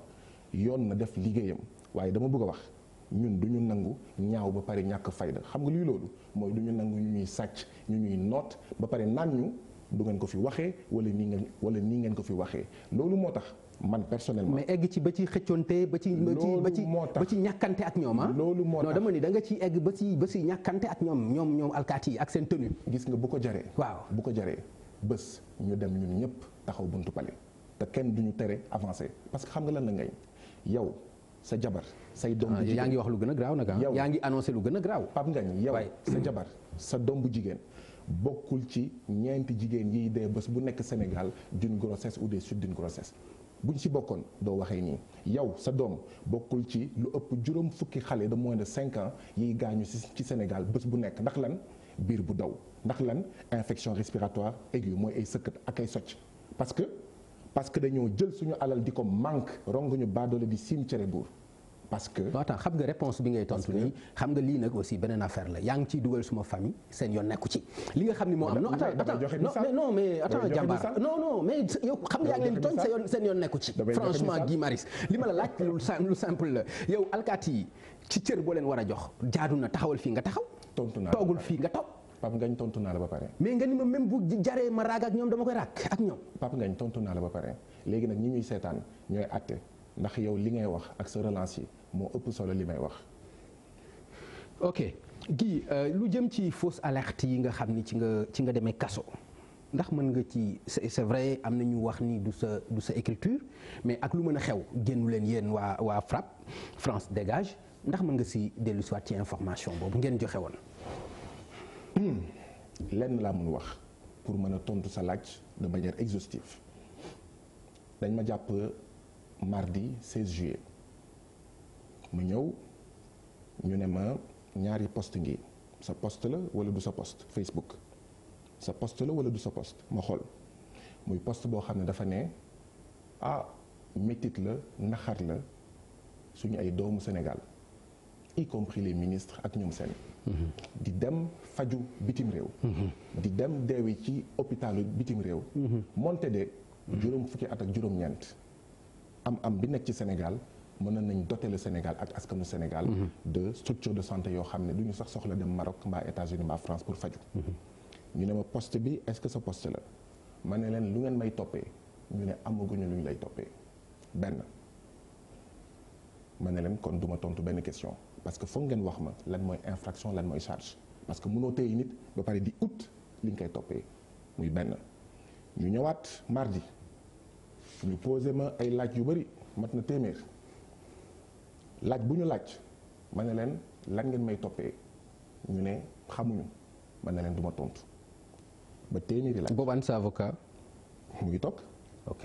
yoon na def liggéeyam waaye dama bëgg a wax. ñun du ñu nangu ñaaw ba pare ñàkk fayda xam nga luy loolu mooy du ñu nangu ñu ñuy sàcc ñu ñuy noot ba pare naan ñu du ngeen ko fi waxee wala nii ngeen ko fi waxee loolu moo tax man personnellement. mais egg ci ba ci xëccoonte ba ci ñàkkante ak ñoom loolu moo tax non dama ni da nga ciy egg ba ci ñàkkante ak ñoom alkaati yi ak seen tenue. gis nga bu ko jaree. waaw bu ko jaree bés ñu dem ñun ñëpp taxaw buntu palais te kenn duñu tere avancer parce que xam nga lan la ngay yow. sa jabar say doom bu jigéen yaa ngi wax lu gën a graaw nag yaa ngi annoncé lu gën a graaw. Pape Ngagne yow sa jabar sa doom bu jigéen bokkul ci ñeenti jigéen yiy dee bés bu nekk Sénégal d'une grossesse ou des suites d'une grossesse buñ ci bokkoon doo waxee nii yow sa doom bokkul ci lu ëpp juróom fukki xale de moins de 5 ans yiy gaañu ci Sénégal bés bu nekk ndax lan biir bu daw ndax lan infection respiratoire aiguë mooy ay sëkkat ak ay socc parce que dañoo jël suñu alal di ko manque ronguñu baadoole di siim cere buur parce que. attends xam nga réponse bi ngay tontu nii xam nga lii nag aussi beneen affaire la yaa ngi ciy dugal suma famille seen yoon nekku ci li nga xam ni moo am. non mais attends jàmbaar non mais yow xam nga yaa ngi leen di tooñ seen yoon nekku ci. franchement Guy Marius li ma la laaj lu simple la yow alkaati yi ci cër boo leen war a jox jaadu na taxawal fii nga taxaw. tontu naa toogul fii nga toog. Pape Ngagne tontu naa la ba pare. mais nga ni ma même bu jaree ma raag ak ñoom dama koy raag ak ñoom. Pape Ngagne tontu naa la ba pare léegi nag ñi ñuy seetaan ñooy àtte ndax yow li ngay wax ak sa relance yi moo ëpp solo li may wax. ok Guy lu jëm ci fausse alerte yi nga xam ni ci nga demee kaso ndax mën nga ci c'est vrai am na ñu wax ni du sa écriture mais ak lu mën a xew génnu leen yéen waa FRAPP France Dégage ndax mën nga si dellu si waat ci information boobu ngeen joxe woon. lenn laa mun wax pour mën a tontu sa laaj de manière exhaustive dañ ma jàpp mardi 16 juillet mu ñëw ñu ne ma ñaari poste ngi sa poste la wala du sa poste Facebook sa poste la wala du sa poste ma xool muy poste boo xam ne dafa ne métit la naxar la suñu ay doomu Sénégal y compris les ministres ak ñoom seen di dem faju bitim réew di dem deewi ci hôpitalu bitim réew moonte de juróom fukki at ak juróom-ñeent am bi nekk ci Sénégal mën nañ doter le Sénégal ak askanu Sénégal de structure de santé yoo xam ne du ñu sax soxla dem Maroc mbaa États-Unis mbaa France pour faju ñu ne ma poste bi est-ce que sa poste la ma ne leen lu ngeen may toppee ñu ne amaguñu lu ñu lay toppee benn ma ne leen kon duma tontu benn question parce que foog ngeen wax ma lan mooy infraction lan mooy charge parce que mënoo téye nit ba pare di ut li ñu koy toppee muy benn ñu ñëwaat mardi ñu posé ma ay laaj yu bari mat na téeméer laaj bu ñu laaj ma ne leen lan ngeen may toppee ñu ne xamuñu ma ne leen du ma tontu ba téeméeri laaj. boobaan sa avocat. mu ngi toog. ok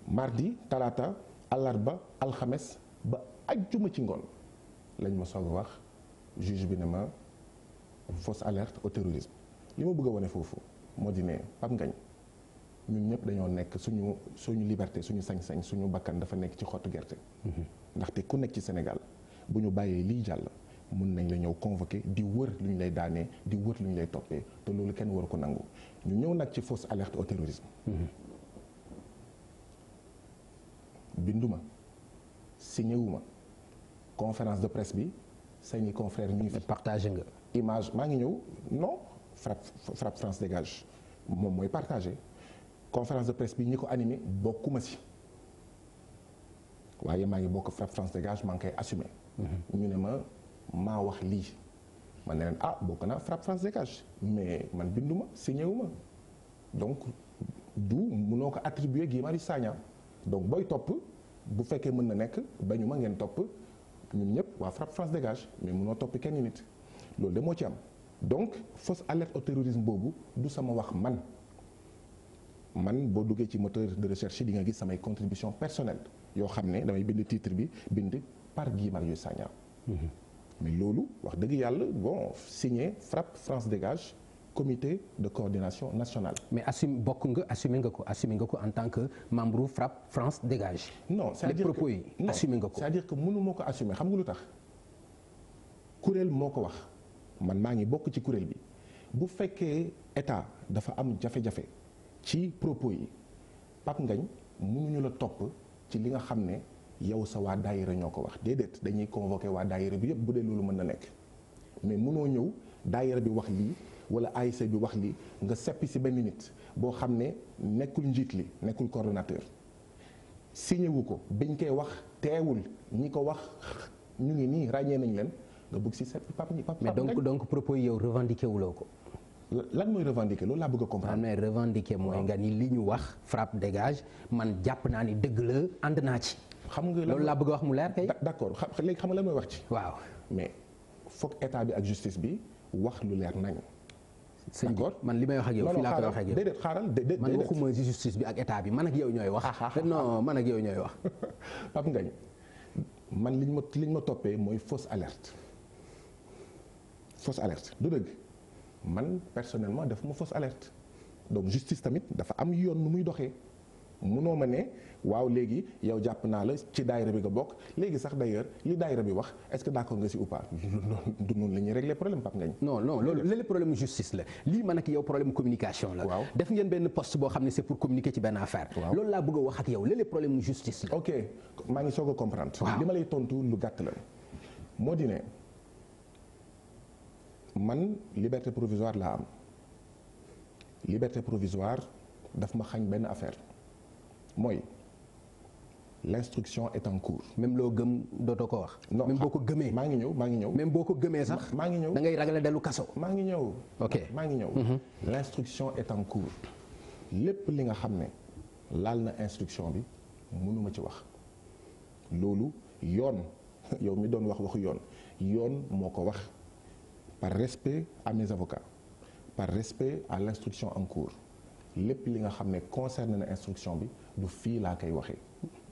mardi talaata àllarba alxames ba ajjuma ci ngoon lañ ma soog a wax juge bi ne ma fausse alerte au terrorisme li ma bëgg a wane foofu moo di ne Pape Ngagne ñun ñëpp dañoo nekk suñu liberté suñu sañ-sañ suñu bakkan dafa nekk ci xottu gerte. ndaxte ku nekk ci Sénégal bu ñu bàyyee lii jàll mun nañ la ñëw convoqué di wër lu ñu lay daanee di wër lu ñu lay toppee te loolu kenn waru ko nangu ñu ñëw nag ci fausse alerte au terrorisme. binduma signé wuma conférence de presse bi seeni confrères ñu ngi fi. partagé nga. image maa ngi ñëw non FRAPP France Dégage moom mooy partagé conférence de presse bi ñi ko animé bokkuma si waaye maa ngi bokk FRAPP France Dégage maa ngi koy assumé. ñu ne maa wax lii man ne leen bokk naa FRAPP France Dégage mais man binduma signé wuma donc du mënoo ko attribuer Guy Marius Sagna donc booy topp bu fekkee mën na nekk bañu ma ngeen topp ñun ñëpp waa FRAPP France Dégage mais mënoo topp kenn nit loolu de moo ci am donc fausse alerte au terrorisme boobu du sama wax man boo duggee ci moteur de recherche di nga gis samay contribution personnelle yoo xam ne damay bind titre bi bind par Guy Marius Sagna mais loolu wax dëgg yàlla bon signé FRAPP France Dégage comité de coordination nationale. mais assumé nga ko en tant que membre FRAPP France Dégage. non c'est-à-dire les propos yi assumé nga ko. c'est-à-dire que mënu moo ko assumé xam nga lu tax kuréel moo ko wax man maa ngi bokk ci kuréel bi bu fekkee état dafa am jafe-jafe ci propos yi Pape Ngagne mënuñu la topp ci li nga xam ne yow sa waa daayira ñoo ko wax déedéet dañuy convoqué waa daayira bi yëpp bu dee loolu mën na nekk mais mënoo ñëw daayira bi wax lii wala ASC bi wax lii nga seppi si benn nit boo xam ne nekkul njiit li nekkul coordonnateur signé wu ko biñ koy wax teewul ñi ko wax ñu ngi nii ràññee nañ leen nga bëgg si seppi Pape mais donc propos yi yow revendiqué wuloo ko. lan mooy revendiquer loolu laa bëgg a comprendre. mais revendiquer mooy nga ni li ñu wax FRAPP Dégage man jàpp naa ni dëgg la ànd naa ci. xam nga loolu laa bëgg a wax mu leer kay. d'accord léegi xam nga lan mooy wax ci. waaw mais foog état bi ak justice bi wax lu leer nañ d'accord man li may wax ak yow fii laa koy wax ak yow déedéet xaaral déedéet man waxuma justice bi ak état bi man ak yow ñooy wax. non man ak yow ñooy wax. Pape Ngagne man liñ ma toppee mooy fausse alerte du dëgg man personnellement def ma fausse alerte donc justice tamit dafa am yoon nu muy doxee munoo ma ne waaw léegi yow jàpp naa la ci daayira bi nga bokk léegi sax d'ailleurs li daayira bi wax est-ce que d'accord nga si ou pas du noonu la ñuy régler problème Pape Ngagne. non loolu léeg-léeg problème justice la lii man ak yow problème communication la. waaw def ngeen benn poste boo xam ne c'est pour communiquer ci benn affaire. waaw loolu laa bëgg a wax ak yow léeg-léeg problème justice la. ok maa ngi soog a comprendre. waaw li ma lay tontu lu gàtt la moo di ne man liberté provisoire laa am liberté provisoire daf ma xañ benn affaire mooy l'instruction est en cours. même loo gëm dootoo ko wax. non même boo ko gëmee. maa ngi ñëw. même boo ko gëmee sax. maa ngi ñëw da ngay ragale dellu kaso. maa ngi ñëw. ok maa ngi ñëw. l'instruction est en cours lépp li nga xam ne laal na instruction bi mënuma ci wax loolu yoon yow mi doon wax waxu yoon moo ko wax par respect à mes avocats par respect à l'instruction en cours lépp li nga xam ne concerne na instruction bi du fii laa koy waxee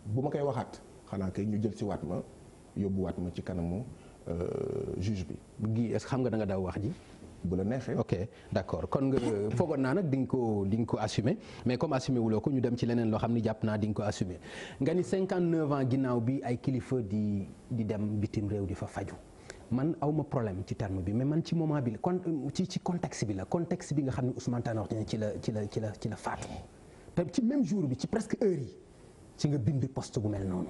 bu ma koy waxaat xanaa kay ñu jël si waat ma yóbbuwaat ma ci kanamu juge bi. gi est-ce que xam nga da nga daw wax ji. bu la neexee. ok d'accord kon nga foogoon naa nag di nga ko assumer mais comme assumer wuloo ko ñu dem ci leneen loo xam ni jàpp naa di nga ko assumer nga ni 59 ans ginnaaw bi ay kilifa di dem bitim réew di fa faju man awma problème ci terme bi mais man ci moment bi la kon ci contexte bi la contexte bi nga xam ne Ousmane Tanor Dieng ci la faatu te ci même jour bi ci presque heure yi ci nga bind poste gu mel noonu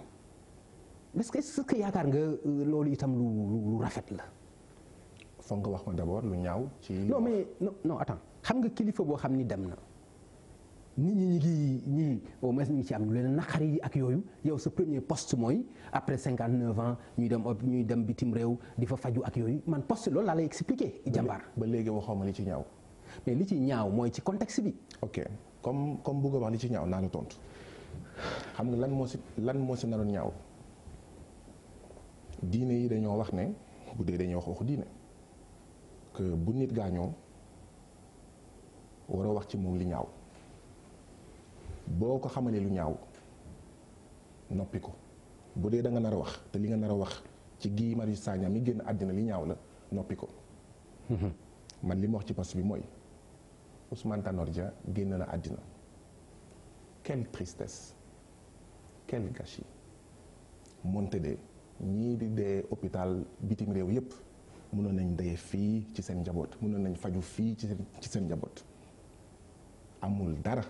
est-ce que yaakaar nga loolu itam lu rafet la. foog nga wax ma d'abord lu ñaaw ci. non mais non attends xam nga kilifa boo xam ni dem na nit ñi au moins ñu ngi ci am lu leen naqari yi ak yooyu yow sa premier poste mooy après 59 ans ñuy dem bitim réew di fa faju ak yooyu man poste loolu laa lay expliquer. jàmbaar ba léegi waxoo ma li ci ñaaw. mais li ci ñaaw mooy ci contexte bi. ok comme bëgg a wax li ci ñaaw naa la tontu xam nga lan moo si naroon ñaaw diine yi dañoo wax ne bu dee dañuy wax waxu diine. que bu nit gaañoo waroo wax ci moom li ñaaw boo ko xamalee lu ñaaw noppi ko bu dee da nga nar a wax te li nga nar a wax ci Guy Marius Sagna mi génn àddina li ñaaw la noppi ko. man li ma wax ci poste bi mooy Ousmane Tanor Dieng génn na àddina quelle tristesse quel gâchis moonte de ñii di dee hôpital bitim réew yépp mënoon nañ dee fii ci seen njaboot mënoon nañ faju fii ci seen njaboot amul dara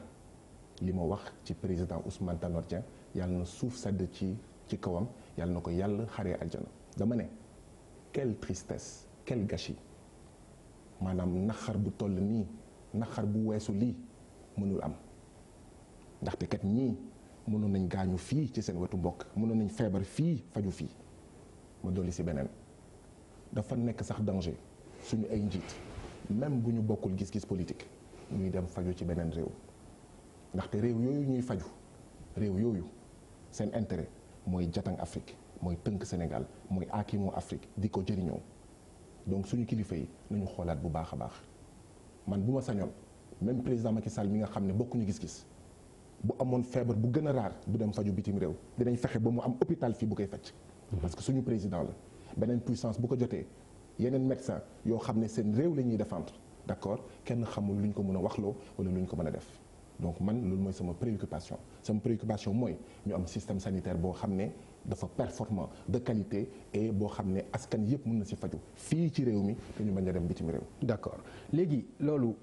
li ma wax ci président Ousmane Tanor Dieng yàlla na suuf sedd ci kawam yàlla na ko yàlla xaree aljana dama ne quelle tristesse quel gâchis maanaam naxar bu toll nii naxar bu weesu lii mënul am ndaxte kat ñii mënoon nañ gaañu fii ci seen wetu mbokk mënoon nañ feebar fii faju fii ma dolli si beneen dafa nekk sax danger suñu ay njiit même bu ñu bokkul gis-gis politique ñuy dem faju ci beneen réew ndaxte réew yooyu ñuy faju réew yooyu seen intérêt mooy jatang Afrique mooy tënk Sénégal mooy aakimoo Afrique di ko jëriñoo donc suñu kilifa yi nañu xoolaat bu baax a baax man bu ma sañoon même président Macky Sall mi nga xam ne bokkuñu gis-gis bu amoon feebar bu gën a raar du dem faju bitim réew dinañ fexe ba mu am hôpital fii bu koy faj parce que suñu président la beneen puissance bu ko jotee yeneen médecin yoo xam ne seen réew la ñuy défendre d'accord kenn xamul lu ñu ko mën a waxloo wala lu ñu ko mën a def donc man loolu mooy sama préoccupation mooy ñu am système sanitaire boo xam ne dafa performant de qualité et boo xam ne askan yëpp mën na ci faju fii ci réew mi te ñu bañ a dem bitim réew. d'accord léegi loolu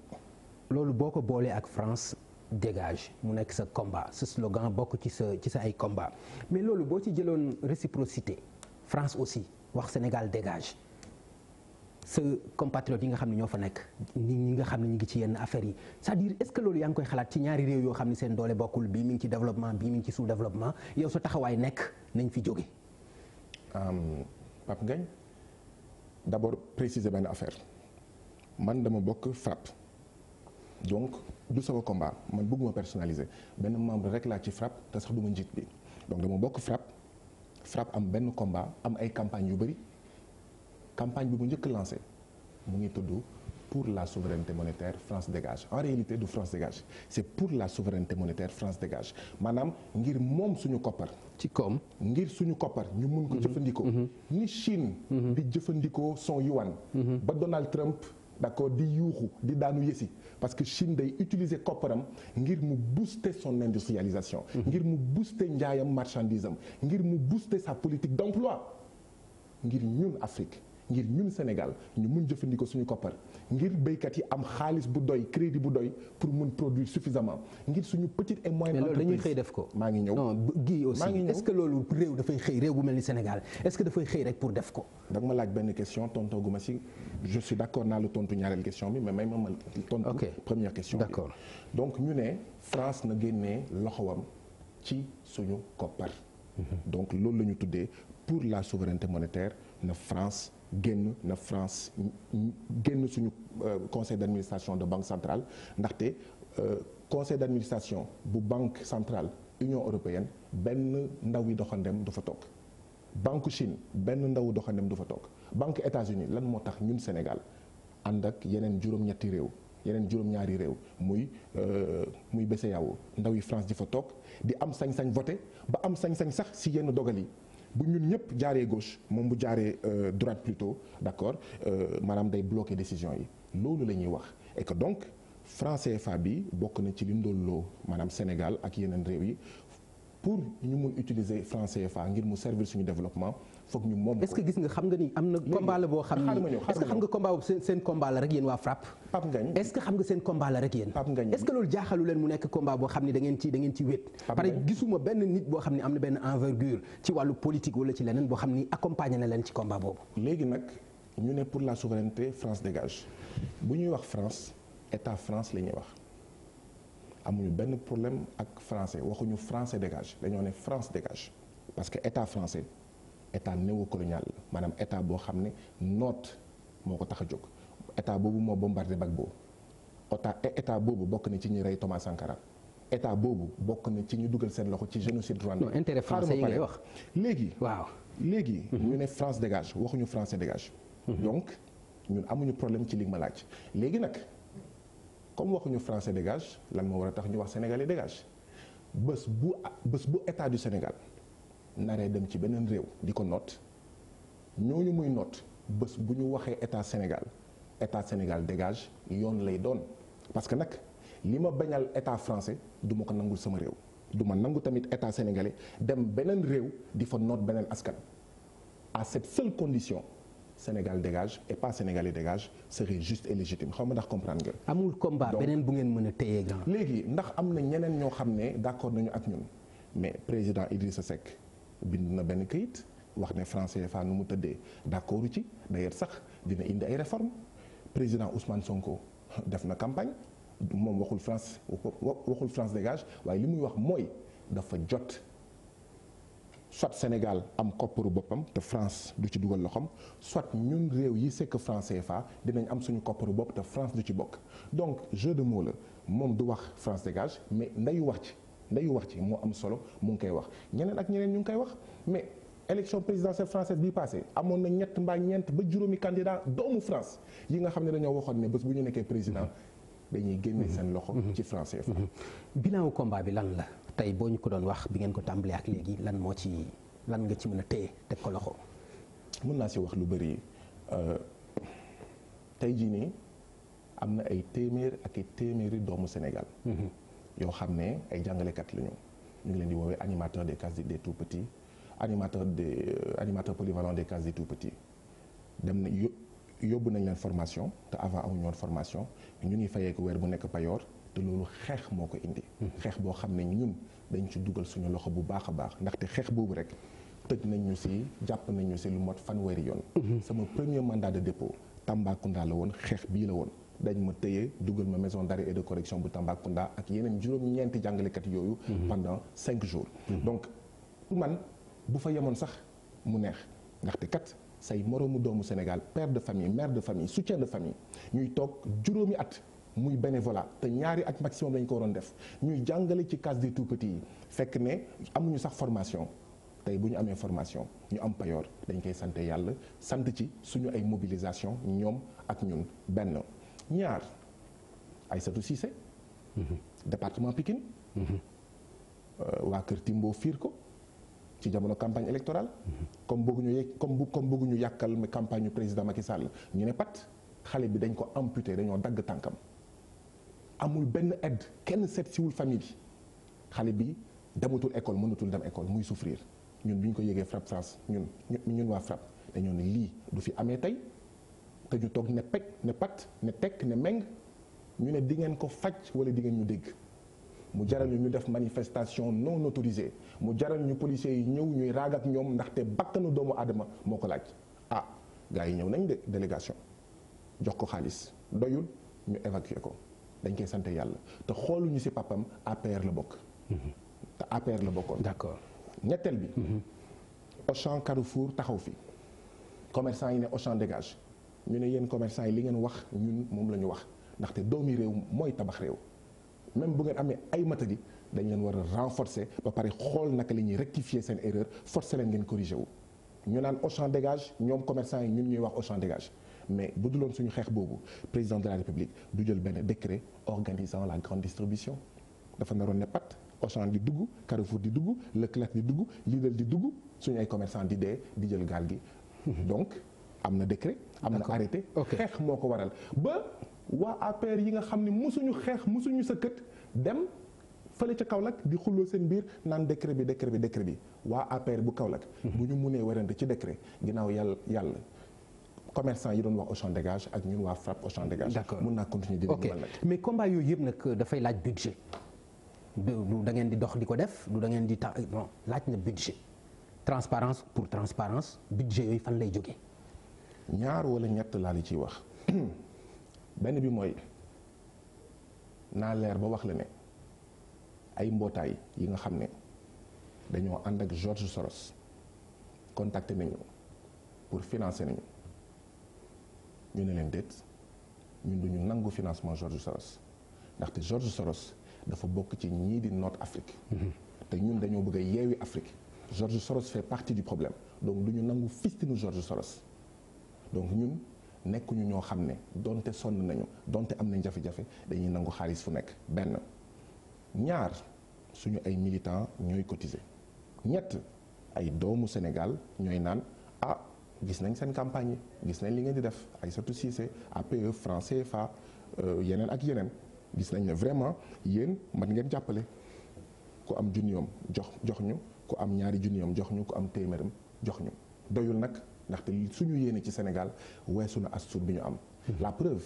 boo ko boolee ak France dégage mu nekk sa combat sa slogan bokk ci sa ay combat mais loolu boo ci jëloon réciprocité France aussi wax Sénégal dégage sa compatriotes yi nga xam ne ñoo fa nekk ñi nga xam ne ñu ngi ci yenn affaires yi c'est-à-dire est-ce que loolu yaa ngi koy xalaat ci ñaari réew yoo xam ne seen doole bokkul bii mi ngi ci développement bii mi ngi ci sous-développement yow sa taxawaay nekk nañ fi jóge. Pape Ngagne d'abord préciser benn affaire man dama bokk FRAPP donc du sama combat man bëgguma personnaliser benn membre rek laa ci FRAPP te sax du ma njiit bi donc dama bokk FRAPP am benn combat am ay campagne yu bëri campagne bi mu njëkk lancé mu ngi tudd pour la souveraineté monétaire France dégage en réalité du France dégage c'est pour la souveraineté monétaire France dégage maanaam ngir moom suñu koppar ci koom ngir suñu koppar ñu mun ko jëfandikoo ni Chine di jëfandikoo son yuan ba Donald Trump d'accord di yuuxu di daanu yësi parce que Chine day utiliser kopparam ngir mu booster son industrialisation ngir mu booster njaayam marchandise am ngir mu booster sa politique d'emploi ngir ñun Afrique ngir ñun Sénégal ñu mun jëfandikoo suñu koppar ngir béykat yi am xaalis bu doy crédit bu doy pour mun produire suffisamment ngir suñu petite et moyenne entreprise. mais loolu dañuy xëy def ko. maa ngi ñëw non gi aussi est-ce que loolu réew dafay xëy réew bu mel ni Sénégal est-ce que dafay xëy rek pour def ko. da nga ma laaj benn question tontoo gu ma si je suis d'accord naa la tontu ñaareel question bi mais may ma tontu. première question bi d'accord donc ñu ne France na génnee loxowam ci suñu koppar. donc loolu la ñu tuddee pour la souveraineté monétaire na France. génn suñu conseil d'administration de banque centrale ndaxte conseil d'administration bu banque centrale Union européenne benn ndaw yi doxandem du fa toog banque Chine benn ndaw doxandem du fa toog banque États-Unis lan moo tax ñun Sénégal ànd ak yeneen juróom-ñetti réew yeneen juróom-ñaari réew muy BCEAO ndaw yi France di fa toog di am sañ-sañ voté ba am sañ-sañ sax si yenn dogal yi bu ñun ñëpp jaaree gauche moom bu jaaree droite plutôt d'accord maanaam day bloquer décision yi loolu la ñuy wax et que donc franc CFA bi bokk na ci li ndolloo maanaam Sénégal ak yeneen réew yi pour ñu mun utiliser franc CFA ngir mu servir suñu développement foog ñu moom. est-ce que gis nga xam nga ni am na combat la boo xam ni est-ce que xam nga combat boobu seen combat la rek yéen waa FRAPP. Pape Ngagne est-ce que xam nga seen combat la rek yéen. Pape Ngagne est-ce que loolu jaaxalu leen mu nekk combat boo xam ni da ngeen ci wét. pare gisuma benn nit boo xam ni am na benn envergure ci wàllu politique wala ci leneen boo xam ni accompagné na leen ci combat boobu. léegi nag ñu ne pour la souveraineté France dégage bu ñuy wax France état France la ñuy wax. amuñu benn problème ak français waxuñu français dégage dañoo ne France dégage parce que état français état néocolonial la maanaam état boo xam ne noot moo ko tax a jóg état boobu moo bombardé Gbagbo état boobu bokk na ci ñi rey Thomas Sankara état boobu bokk na ci ñu dugal seen loxo ci génocide rwandais. non intérêt français yi ngay wax. léegi waaw léegi. ñu ne France dégage waxuñu français dégage. donc ñun amuñu problème ci li ma laaj léegi nag. comme waxuñu français dégage lan moo war a tax ñu wax sénégalais dégage bés bu état du Sénégal naree dem ci beneen réew di ko noot ñooñu muy noot bés bu ñu waxee état Sénégal dégage yoon lay doon parce que nag li ma bañal état français du ma ko nangul sama réew du ma nangu tamit état sénégalais dem beneen réew di fa noot beneen askan à cette seule condition Sénégal dégage et pas sénégalais dégage serait juste et légitime xaw ma ndax comprendre nga. amul combat beneen bu ngeen mën a téye grand. léegi ndax am na ñeneen ñoo xam ne d'accord nañu ak ñun mais président Idrissa Seck bind na benn këyit wax ne franc CFA nu mu tëddee d'accord ci d'ailleurs sax dina indi ay réformes président Ousmane Sonko def na campagne moom waxul France dégage waaye li muy wax mooy dafa jot. soit Sénégal am kopparu boppam te France du ci dugal loxoom soit ñun réew yi sekk franc CFA dinañ am suñu kopparu bopp te France du ci bokk donc jeu de mots la moom du wax France dégage mais ndeyu wax ci moo am solo mu ngi koy wax ñeneen ak ñeneen ñu ngi koy wax mais élection présidentielle française bii passé amoon na ñett mbaa ñeent ba juróomi candidat doomu France yi nga xam ne dañoo waxoon ne bés bu ñu nekkee président dañuy génne seen loxo ci franc CFA. bilan combat bi lan la. tey boo ñu ko doon wax bi ngeen ko tàmbalee ak léegi lan nga ci mën a téye teg ko loxo. mën naa si wax lu bëri tey jii nii am na ay téeméer ak ay téeméeri doomu Sénégal. yoo xam ne ay jàngalekat lañu ñu ngi leen di woowee animateur des cases des tout petits animateur polyvalent des cases des tout petits dem na yóbbu nañ leen formation te avant amuñu woon formation ñu ngi fayee ko weer bu nekk payoor. te loolu xeex moo ko indi. xeex boo xam ne ñun dañ ci dugal suñu loxo bu baax a baax ndaxte xeex boobu rek tëj nañ ñu si jàpp nañ ñu si lu mot fanweeri yoon. sama premier mandat de dépôt Tambacounda la woon xeex bii la woon dañ ma tëye dugal ma maison d'arrêt et de correction bu Tambacounda ak yeneen juróom-ñeenti jàngalekat yooyu. pendant 5 jours. donc pour man bu fa yemoon sax mu neex ndaxte kat say moroomu doomu Sénégal père de famille mère de famille soutien de famille ñuy toog juróomi at. muy bénévolat te ñaari at maximum lañ ko waroon def ñuy jàngale ci case des tout petits yi fekk ne amuñu sax formation tey bu ñu amee formation ñu am payoor dañ koy sant yàlla sant ci suñu ay mobilisation ñoom ak ñun benn ñaar Aïssatou Cissé département Pikine waa kër Timbo fiir ko ci jamono campagne électorale comme bëgguñu yàkkal campagne président Macky Sall ñu ne pat xale bi dañ ko amputé dañoo dagg tànkam amul benn aide kenn seet siwul famille bi xale bi dematul école mënatul dem école muy souffrir ñun bi ñu ko yëgee FRAPP France ñun waa FRAPP dañoo ne lii du fi amee tey te ñu toog ne pej ne pat ne tekk ne meng ñu ne di ngeen ko faj wala di ngeen ñu dégg mu jaral ñu def manifestation non autorisée mu jaral ñu policiers yi ñëw ñuy raag ak ñoom ndaxte bakkanu doomu aadama moo ko laaj gars yi ñëw nañ de délégation jox ko xaalis doyul ñu évacuer ko dañ koy sant yàlla te xooluñu ci papam APR la bokk te APR la bokkoon. d'accord ñetteel bi Auchan Carrefour taxaw fi commerçant yi ne Auchan dégage ñu ne yéen commerçant yi li ngeen wax ñun moom la ñu wax ndaxte doomi réew mooy tabax réew même bu ngeen amee ay matadi dañ leen war a renforcer ba pare xool naka la ñuy rectifier seen erreur forcer leen ngeen corriger wu ñu naan Auchan dégage ñoom commerçant yi ñun ñuy wax Auchan dégage mais bu duloon suñu xeex boobu président de la République du jël benn décret organisant la grande distribution dafa naroon ne pat Auchan di dugg Carrefour di dugg Leclerc di dugg Lidl di dugg suñu ay commerçant di dee di jël gaal gi donc am na décret am na arrêté xeex moo ko waral ba waa APR yi nga xam ne musuñu xeex musuñu sa kët dem fële ca Kaolack di xulloo seen biir naan décret bi waa APR bu Kaolack bu ñu munee werante ci décret ginnaaw yàlla commerçant yi doon wax Auchan dégage ak ñun waa FRAPP Auchan dégage mun naa continuer di ok mais combat yooyu yëpp nag dafay laaj budget du da ngeen di dox di ko def du da ngeen di tax non laaj na budget transparence pour transparence budget yooyu fan lay jógee ñaar wala ñett laa li ciy wax benn bi mooy naa leer ba wax la ne ay mbootaay yi nga xam ne dañoo ànd ak George Soros contacté nañu pour financer nañu ñu ne leen déet ñun duñu nangu financement George Soros ndaxte George Soros dafa bokk ci ñii di noot Afrique te ñun dañoo bëgg a yeewi Afrique George Soros fait partie du problème donc duñu nangu fistinu George Soros donc ñun nekkuñu ñoo xam ne donte sonn nañu donte am nañ jafe-jafe dañuy nangu xaalis fu nekk benn ñaar suñu ay militants ñooy cotiser ñett ay doomu Sénégal ñooy naan gis nañ seen campagne yi gis nañ li ngeen di def Aïssatou Cissé APE franc CFA yeneen ak yeneen gis nañ ne vraiment yéen man ngeen jàppale ku am junniyoom jox ñu ku am ñaari junniyoom jox ñu ku am téeméeram jox ñu doyul nag ndaxte suñu yéene ci Sénégal weesu na as tuut bi ñu am. la preuve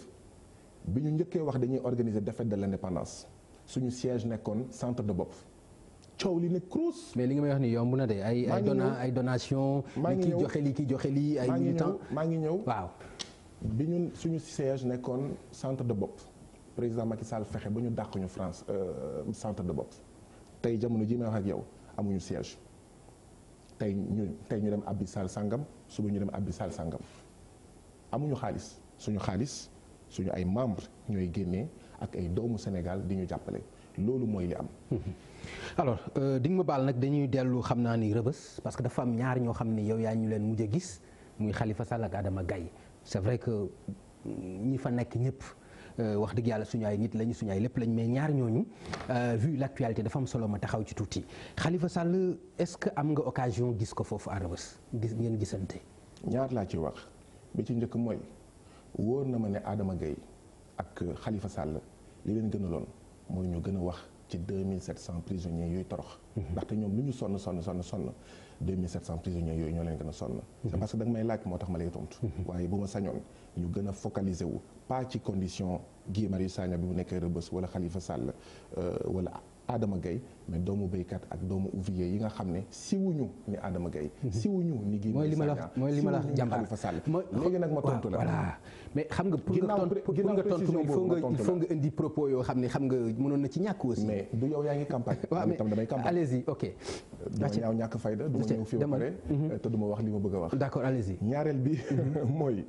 bi ñu njëkkee wax dañuy organiser défête de l'indépendance suñu siège nekkoon centre de bopp coow li ne cruus. mais li nga may wax ni yomb na de ay donation li ki joxe lii ay militant maa ngi ñëw waaw. bi ñun suñu siège nekkoon centre de bopp président Macky Sall fexe ba ñu dàq ñu France centre de bopp tey jamono ji may wax ak yow amuñu siège. tey ñu dem abbi saal sangam suba ñu dem abbi saal sangam amuñu xaalis suñu ay membre ñooy génnee ak ay doomu Sénégal di ñu jàppale loolu mooy li am. alors di nga ma baal nag dañuy dellu xam naa ni rëbës parce que dafa am ñaar ñoo xam ni yow yaa ñu leen mujj a gis muy Khalifa Sall ak Adama Gaye c'est vrai que ñi fa nekk ñëpp. wax dëgg yàlla suñu ay nit lañu suñu ay lépp lañ mais ñaar ñooñu vu l'actualité dafa am solo ma taxaw ci tuuti Khalifa Sall est-ce que am nga occasion gis ko foofu à Rebeuss ngeen gisante. ñaar laa ci wax bi ci njëkk mooy wóor na ma ne Adama Gaye ak Khalifa Sall li leen gënaloon mooy ñu gën a wax ci 2700 prisonniers yooyu torox. ndaxte ñoom lu ñu sonn 2700 prisonniers yooyu ñoo leen gën a sonn. c'est parce que da nga may laaj moo tax ma lay tontu. waaye bu ma sañoon ñu gën a focaliser wu pas ci condition Guy Marius Sagna bi mu nekkee Rebeuss wala Khalifa Sall wala Adama Gaye mais doomu béykat ak doomu ouvrier yi nga xam ne siwuñu ni Adama Gaye siwuñu ni Guy Marius Sagna mooy li ma la jàmbaar Khalifa Sall léegi nag ma tontu la voilà mais xam nga pour nga tontu il faut nga indi propos yoo xam nga mënoon na ci ñàkk aussi mais du yow yaa ngi campagne waaw tam damay campagne allez-y ok duma ñaaw ñàkk fayda du ma ñëw fii ba pare te du ma wax li ma bëgg a wax d'accord allez-y ñaareel bi mooy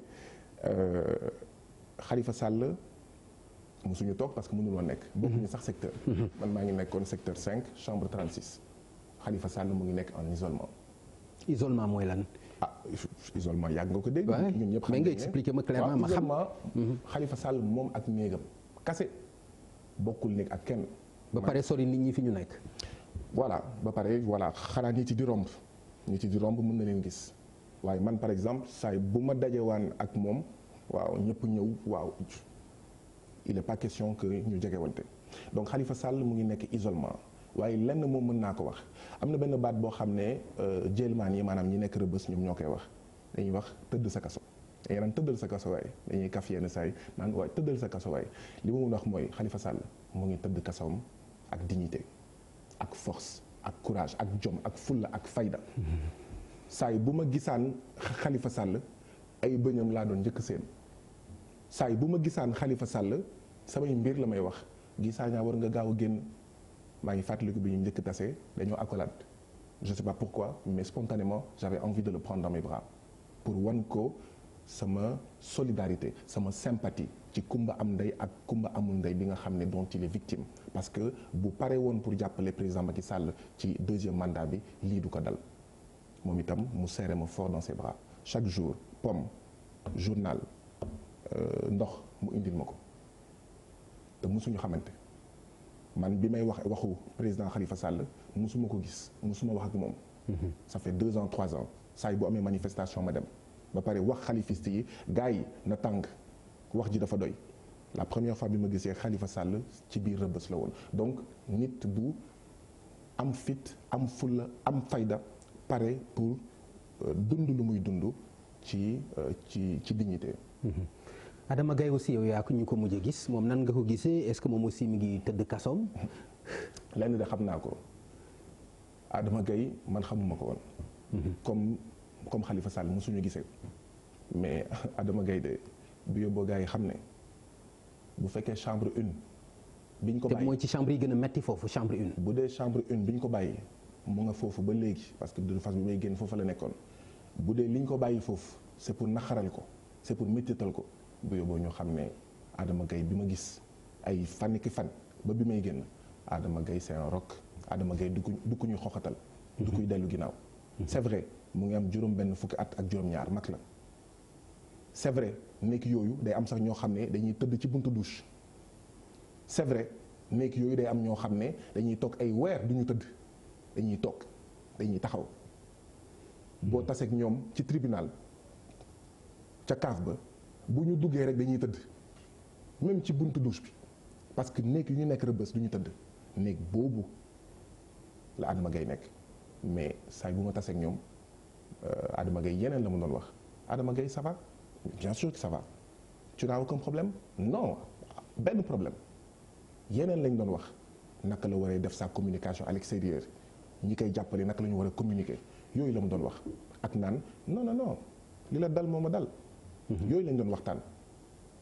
Khalifa Sall musuñu toog parce que mënul woon nekk bokkuñu sax secteur man maa ngi nekkoon secteur 5 chambre 36 Khalifa Sall mu ngi nekk en isolement mooy lan isolement yàgg nga ko dégg. ñun ñëpp xam mais nga expliquer ma clairement ma xam Khalifa Sall moom ak néegam kase bokkul néeg ak kenn. ba pare sori nit ñi fi ñu nekk. voilà ba pare voilà xanaa nit yi di romb mën na leen gis waaye man par exemple saay bu ma dajewaan ak moom waaw ñëpp ñëw waaw il est pas question que ñu jegewante donc Khalifa Sall mu ngi nekk isolement waaye lenn moom mën naa ko wax am na benn baat boo xam ne jëlmaan yi maanaam ñi nekk rëbës ñoom ñoo koy wax dañuy wax tëdd sa kaso dañuy naan tëddal sa kaso waay dañuy kaf yenn saa yi naan waaye tëddal sa kaso waay li ma mun wax mooy Khalifa Sall mu ngi tëdd kasoom ak dignité ak force ak courage ak jom ak fulla ak fayda saay bu ma gisaan Khalifa Sall ay bëñam laa doon njëkk seen saay bu ma gisaan Khalifa Sall samay mbir la may wax gisaañaa war nga gaaw a génn maa ngi fàttaliku bi ñu njëkk tase dañoo accolade je sais pas pourquoi mais spontanément j'avais envie de le prendre dans mes bras pour wan ko sama solidarité sama sympathie ci kumba am ndey ak kumba amul ndey bi nga xam ne dont il est victime parce que bu pare woon pour jàppale président Macky Sall ci deuxième mandat bi lii du ko dal moom itam mu serré ma fort dans ses bras chaque jour pomme journal ndox mu indil ma ko te musuñu xamante man bi may waxu président Khalifa Sall musuma ko gis musuma wax ak moom ça fait 2 ans 3 ans saa yi bu amee manifestation ma dem ba pare wax xalifiste yi gars yi na tàng wax ji dafa doy la première fois bi ma gisee Khalifa Sall ci biir rëbës la woon donc nit bu am fit am fulla am fayda pare pour dund lu muy dund ci dignité. Adama Gaye aussi yow yaa ko ñu ko mujjee gis moom nan nga ko gisee est-ce que moom aussi mi ngi tëdd kasoom. lenn de xam naa ko Adama Gaye man xamuma ko woon. comme Khalifa Sall mosuñu gisee mais Adama Gaye de bu yóbboo gars yi xam ne bu fekkee chambre 1 biñ ko bàyyi te mooy ci chambre yi gën a metti foofu chambre 1. bu dee chambre 1 biñ ko bàyyi mu nga foofu ba léegi parce que de toute façon bi may génn foofu la nekkoon bu dee liñ ko bàyyi foofu c'est pour naxaral ko c'est pour méttital ko bu yóbboo ñu xam ne Adama Gaye bi ma gis ay fan ki fan ba bi may génn Adama Gaye c'est un roc Adama Gaye du ko ñuy xoxatal du koy dellu ginnaaw c'est vrai mu ngi am juróom benn fukki at ak juróom-ñaar mag la c'est vrai nekk yooyu day am sax ñoo xam ne dañuy tëdd ci buntu douche c'est vrai nekk yooyu day am ñoo xam ne dañuy toog ay weer du ñu tëdd dañuy toog dañuy taxaw boo taseeg ñoom ci tribunal ca kaaf ba bu ñu duggee rek dañuy tëdd même ci buntu douche bi parce que nekk yu ñu nekk rëbës du ñu tëdd nekk boobu la Adama Gaye nekk mais saay bu ma taseeg ñoom Adama Gaye yeneen la mu doon wax Adama Gaye ça va bien sûr que ça va tu n'as aucun problème non benn problème yeneen lañ doon wax naka la waree def sa communication à l'extérieur ñi koy jàppale naka la ñu war a communiquer yooyu la mu doon wax ak naan non li la dal moo ma dal yooyu lañ doon waxtaan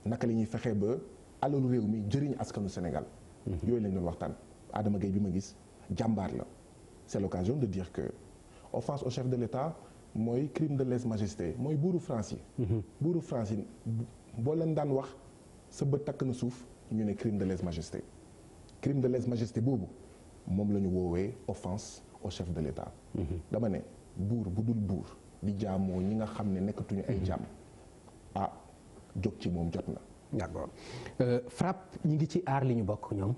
naka la ñuy fexee ba alalu réew mi jëriñ askanu Sénégal yooyu lañ doon waxtaan Adama Gaye bi ma gis jàmbaar la c'est l'occasion de dire que offense au chef de l'État mooy crime de lèse-majesté mooy buuru France yi buuru France yi boo leen daan wax sa bët takk na suuf ñu ne crime de lèse-majesté crime de lèse-majesté boobu moom la ñu woowee offense au chef de l'État dama ne buur bu dul buur di jaamoo ñi nga xam ne nekkatuñu ay jaam jóg ci moom jot na. d'accord FRAPP ñi ngi ci aar li ñu bokk ñoom.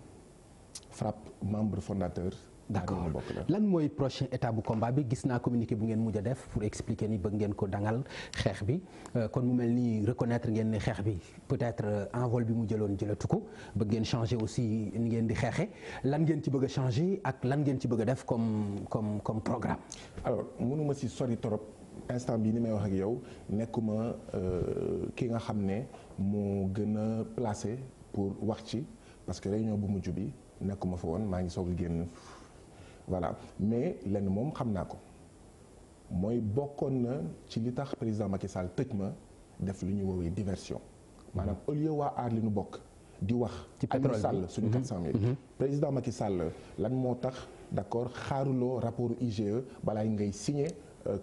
FRAPP membre fondateur. d'accord lan mooy prochain état bu combat bi gis naa communiqué bu ngeen mujj a def pour expliquer ni bëgg ngeen ko dangal xeex bi kon mu mel ni reconnaître ngeen ne xeex bi peut-être envol bi mu jëloon jëlatu ko bëgg ngeen changer aussi ni ngeen di xeexe lan ngeen ci bëgg a changer ak lan ngeen ci bëgg a def comme programme. alors mënuma si sori trop instant bi ni may wax ak yow nekkuma ki nga xam ne moo gën a placé pour wax ci parce que réunion bu mujj bi nekkuma fa woon maa ngi soog a génn. voilà mais lenn moom xam naa ko mooy bokkoon na ci li tax président Macky Sall tëj ma def lu ñuy woowee diversion maanaam au lieu waa aar li ñu bokk di wax ci pétrole Sall suñu 400000 président Macky Sall lan moo tax d'accord xaaruloo rapport IGE balaa ngay signer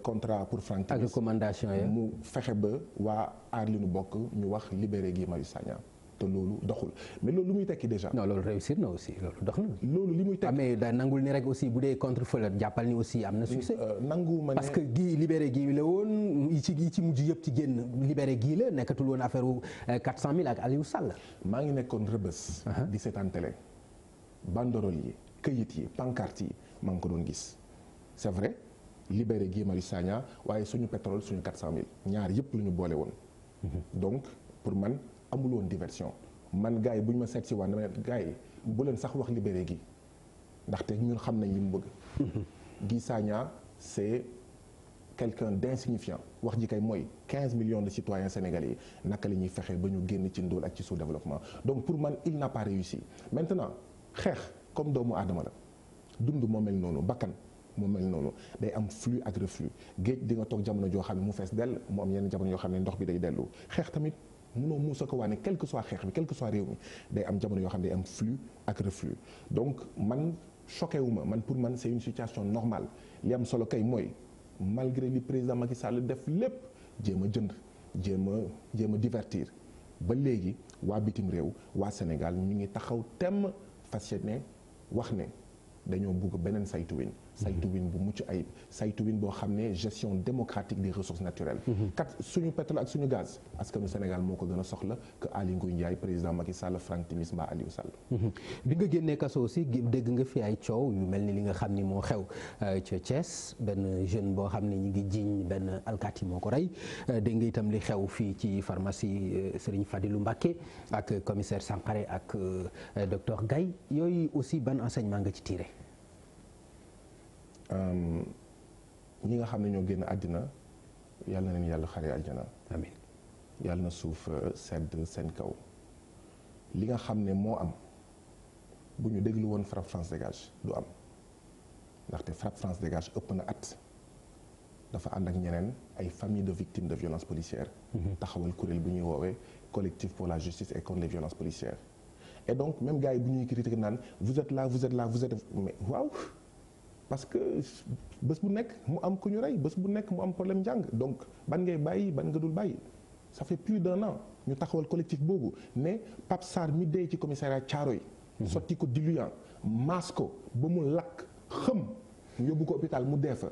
contrat pour Franck Timis ak recommandation ya mu fexe ba waa aar li ñu bokk ñu wax libéré Guy Marius Sagna te loolu doxul mais loolu lu muy tekki déjà. non loolu réussir na aussi loolu dox na. loolu li muy tekki mais da nangul ni rek aussi bu dee contre-feu la jàppal ni aussi am na succès. nangu ma ne parce que gii libéré gii la woon yi ci mujj yëpp ci génn libéré gii la nekkatul woon affaire 400000 ak Aliou Sall. maa ngi nekkoon Rebeuss. di seetaan télé. banderole yi këyit yi pancarte yi maa ngi ko doon gis c'est vrai libéré Guy Marius Sagna waaye suñu pétrole suñu 400000 ñaar yëpp lu ñu boole woon. donc pour man amul woon diversion man gars yi bu ñu ma seet si waan dama ne gars yi bu leen sax wax libéré gi ndaxte ñun xam nañ li mu bëgg. Guy Sagna c'est quelqu'un d'insignifiant wax ji kay mooy 15 millions de citoyens sénégalais yi naka la ñuy fexe ba ñu génn ci ndóol ak ci sous-développement donc pour man il n'a pas réussi maintenant xeex comme doomu aadama la dund moo mel noonu bakkan moo mel noonu day am flux ak reflux géej di nga toog jamono joo xam ne mu fees dell mu am yenn jamono yoo xam ne ndox bi day dellu xeex tamit mënoo muusa ko waane quel que soit xeex bi quel que soit réew mi day am jamono yoo xam ne day am flux ak reflux donc man choqué wu ma man pour man c'est une situation normale li am solo kay mooy malgré li président Macky Sall def lépp jéem a jënd jéem a divertir ba léegi waa bitim réew waa Sénégal ñu ngi taxaw temm fas yéene wax ne dañoo bugg beneen saytuwin bu mucc ayib saytuwin boo xam ne gestion démocratique des ressources naturelles. kat suñu pétrole ak suñu gaz askanu Sénégal moo ko gën a soxla que Aly Ngouille Ndiaye président Macky Sall Franck Timis mbaa Aliou Sall. bi nga génnee kaso aussi dégg nga fi ay coow yu mel ni li nga xam ni moo xew ca Thiès benn jeune boo xam ne ñu ngi jiiñ benn alkaati moo ko rey dégg nga itam li xew fii ci pharmacie Serigne Fadilou Mbacké ak commissaire Sankaré ak docteur Gaye yooyu aussi ban enseignement nga ci tiré. ñi nga xam ne ñoo génn àddina yàlla na leen yàlla xare aljana amiin yàlla na suuf sedd seen kaw li nga xam ne moo am bu ñu déglu woon FRAPP France Dégage du am ndaxte FRAPP France Dégage ëpp na at dafa ànd ak ñeneen ay familles de victimes de violences policières taxawal kuréel bu ñuy woowee collectif pour la justice et contre les violences policières et donc même gars yi bu ñuy critiquer naan vous êtes là mais waaw parce que bés bu nekk mu am ku ñu rey bés bu nekk mu am problème njàng donc ban ngay bàyyi ban nga dul bàyyi ça fait plus d'un an ñu taxawal collectif boobu ne Pape Sarr mi dee ci commissariat Thiaroye sotti ko diluant maas ko ba mu lakk xëm ñu yóbbu ko hôpital mu dee fa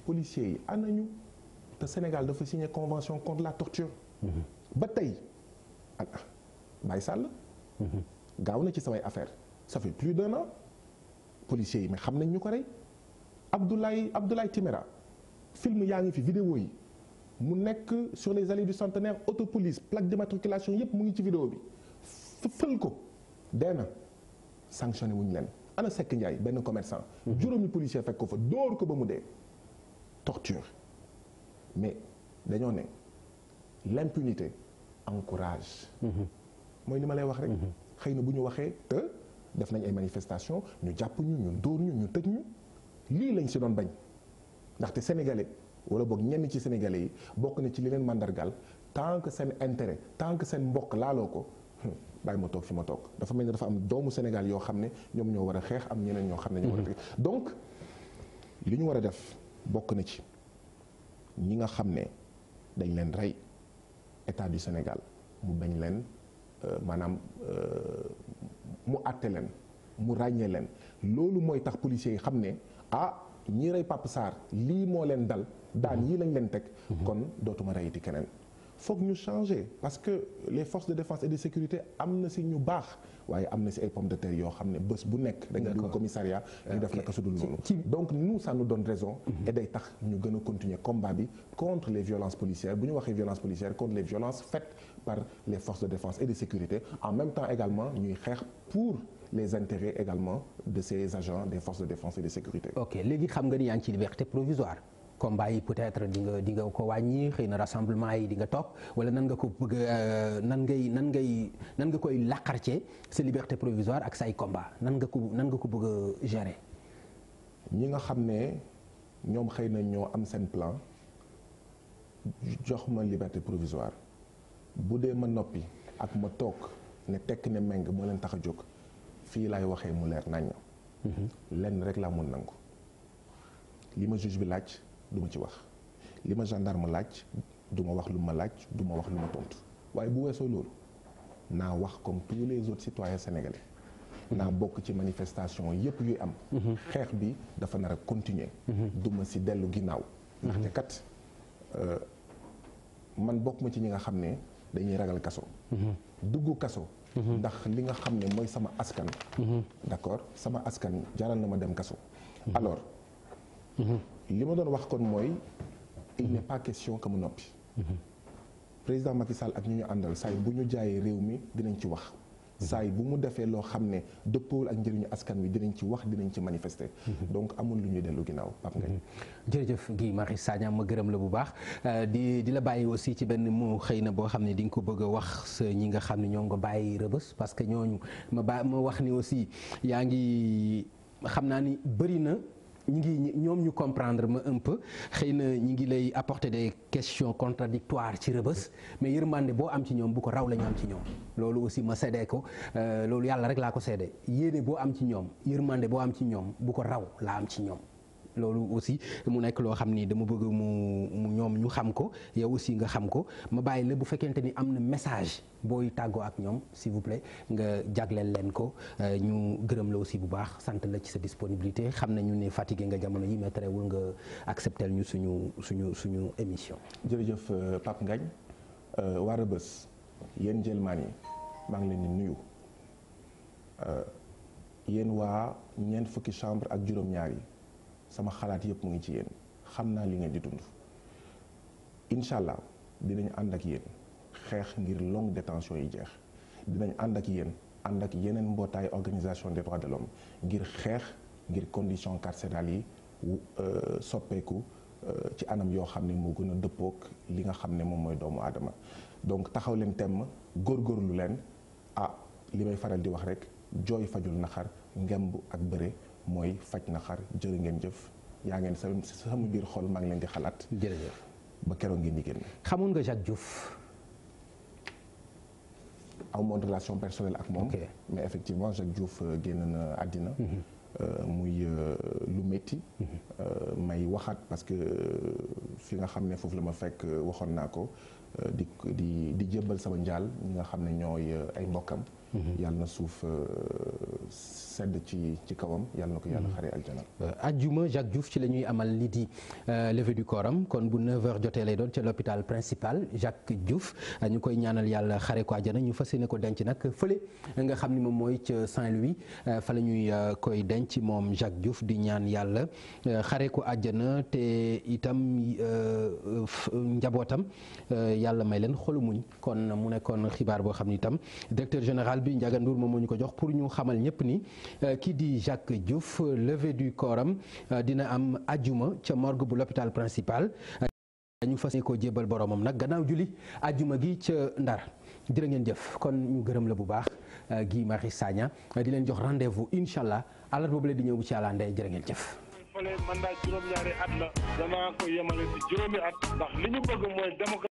policiers yi ana ñu te Sénégal dafa signé convention contre la torture ba tey Baye Sall gaaw na ci samay affaire ça fait plus d'un an policiers yi mais xam nañ ñu ko rey Abdoulaye Timéra film yaa ngi fi vidéo yi mu nekk sur les allées du centenaire autopolice plaque d'immatriculation yépp mu ngi ci vidéo bi fël ko dee na sanctionné wuñu leen ana Seck Ndiaye benn commerçant juróomi policier fekk ko fa dóor ko ba mu dee torture mais dañoo ne l'impunité encourage mooy li ma lay wax rek xëy na bu ñu waxee te def nañ ay manifestations ñu jàpp ñu dóor ñu tëj ñu lii lañ si doon bañ ndaxte sénégalais wala boog ñenn ci sénégalais yi bokk na ci li leen mandargal tant que seen intérêt tant que seen mbokk laaloo ko bàyyi ma toog fi ma toog dafa mel ni dafa am doomu Sénégal yoo xam ne ñoom ñoo war a xeex am ñeneen ñoo xam ne ñoo war a xeex donc li ñu war a def bokk na ci ñi nga xam ne dañ leen rey état du Sénégal mu bañ leen maanaam mu àtte leen mu ràññee leen loolu mooy tax policiers yi xam ne ñii rey Pape Sarr lii moo leen dal daan yii lañ leen teg kon dootuma reyiti keneen foog ñu changer parce que les forces de défense et de sécurité am na si ñu baax waaye am na si ay pommes de terre yoo xam ne bés bu nekk da nga dugg commissariat ñu def naka sudul noonu donc nous ça nous donne raison et day tax ñu gën a continuer combat bi contre les violences policières bu ñu waxee violences policières contre les violences faites par les forces de défense et de sécurité en même temps également ñuy xeex pour les intérêts également de ces agents des forces de défense et de sécurité. ok léegi xam nga ni yaa ngi ci liberté provisoire combat yi peut-être di nga ko wàññi xëy na rassemblement yi di nga topp wala nan nga ko bëgg nan nga koy laqarcee sa liberté provisoire ak say combat nan nga ko bëgg a gérer. ñi nga xam ne ñoom xëy na ñoo am seen plan jox ma liberté provisoire bu dee ma noppi ak ma toog ne tekk ne meng moo leen tax a jóg. fii laay waxee mu leer nañ lenn rek laa mun nangu li ma juge bi laaj du ma ci wax li ma gendarme laaj du ma wax lu ma laaj du ma wax lu ma tontu waaye bu weesoo loolu naa wax comme tous les autres citoyens sénégalais. naa bokk ci manifestation yépp yuy am. xeex bi dafa nar a continuer. duma si dellu ginnaaw. ndaxte kat man bokk ma ci ñi nga xam ne dañuy ragal kaso. dugg kaso. ndax li nga xam ne mooy sama askan. d'accord sama askan jaral na ma dem kaso. alors li ma doon wax kon mooy il n'est pas question que mu noppi. président Macky Sall ak ñu ñu àndal saa yi bu ñu jaayee réew mi dinañ ci wax. saa yi bu mu defee loo xam ne dëppoowul ak njëriñu askan wi dinañ ci wax dinañ ci manifester. donc amul lu ñuy dellu ginnaaw Pape Ngagne. jërëjëf Guy Marius Sagna ma gërëm la bu baax di la bàyyi aussi ci benn moo xëy na boo xam ne di nga ko bëgg a wax sa ñi nga xam ne ñoo nga bàyyi rëbës parce que ñooñu ma wax ni aussi yaa ngi xam naa ni bëri na. ñoom ñu comprendre ma un peu xëy na ñi ngi lay apporter des questions contradictoires ci rëbës mais yërmande boo am ci ñoom bu ko raw la ñu am ci ñoom loolu aussi ma séddee ko loolu yàlla rek laa ko séddee yéene boo am ci ñoom yërmande boo am ci ñoom bu ko raw laa am ci ñoom loolu aussi mu nekk loo xam ni dama bëgg mu ñoom ñu xam ko yow aussi nga xam ko ma bàyyi la bu fekkente ni am na message booy tàggoo ak ñoom s'il vous plaît nga jagleel leen ko ñu gërëm la aussi bu baax sant la ci sa disponibilité xam nañu ne fatigué nga jamono yi mais terewul nga accepter ñu suñu émission. jërëjëf Pape Ngagne waa Rebeuss yéen jëlmaan yi maa ngi leen di nuyu yéen waa ñeent fukki chambre ak juróom-ñaar yi sama xalaat yëpp mu ngi ci yéen xam naa li ngeen di dund incha allah dinañ ànd ak yéen xeex ngir longue détention yi jeex dinañ ànd ak yéen ànd ak yeneen mbootaay organisation des droits de l'homme ngir xeex ngir condition carcérales yi soppeeku ci anam yoo xam ne moo gën a dëppook li nga xam ne moom mooy doomu aadama donc taxaw leen temm góorgóorlu leen li may faral di wax rek jooy fajul naxar ngemb ak bëre mooy faj na xar jërë ngeen jëf yaa ngeen sama biir xol maa ngi leen di xalaat. jërëjëf ba keroog ngeen di génn. xamoon nga Jacques Diouf. amoon relation personnelle ak moom. mais effectivement Jacques Diouf génn na àddina. muy lu métti. may waxaat parce que fi nga xam ne foofu la ma fekk waxoon naa ko di jébbal sama njaal ñi nga xam ne ñooy ay mbokkam. yàlla na suuf sedd ci kawam yàlla na ko yàlla xare aljana. ajjuma Jacques Diouf ci la ñuy amal lii di levée du corps am kon bu 9h jotee lay doon ca l'hôpital principal Jacques Diouf ñu koy ñaanal yàlla xare ko aljana ñu fas yéene ko denc nag fële nga xam ni moom mooy ca Saint-Louis fa la ñuy koy denc moom Jacques Diouf di ñaan yàlla xare ko aljana te itam njabootam yàlla may leen xolu muñ kon mu nekkoon xibaar boo xam ni itam directeur général bi Ndiaga Ndour moom moo ñu ko jox pour ñu xamal ñëpp ni kii di Jacques Diouf levée du corps am dina am ajjuma ca morgue bu l'hôpital principal ñu fas ko jébbal boromam nag gannaaw julli ajjuma gi ca Ndar jërë ngeen jëf kon ñu gërëm la bu baax Guy Marius Sagna di leen jox rendez-vous incha allah àllarba boobu la di ñëw bu ci àllandee jërë ngeen jëf. fële mandat juróom-ñaari at la danaa ko yemale ci juróomi at ndax li ñu bëgg mooy démocratie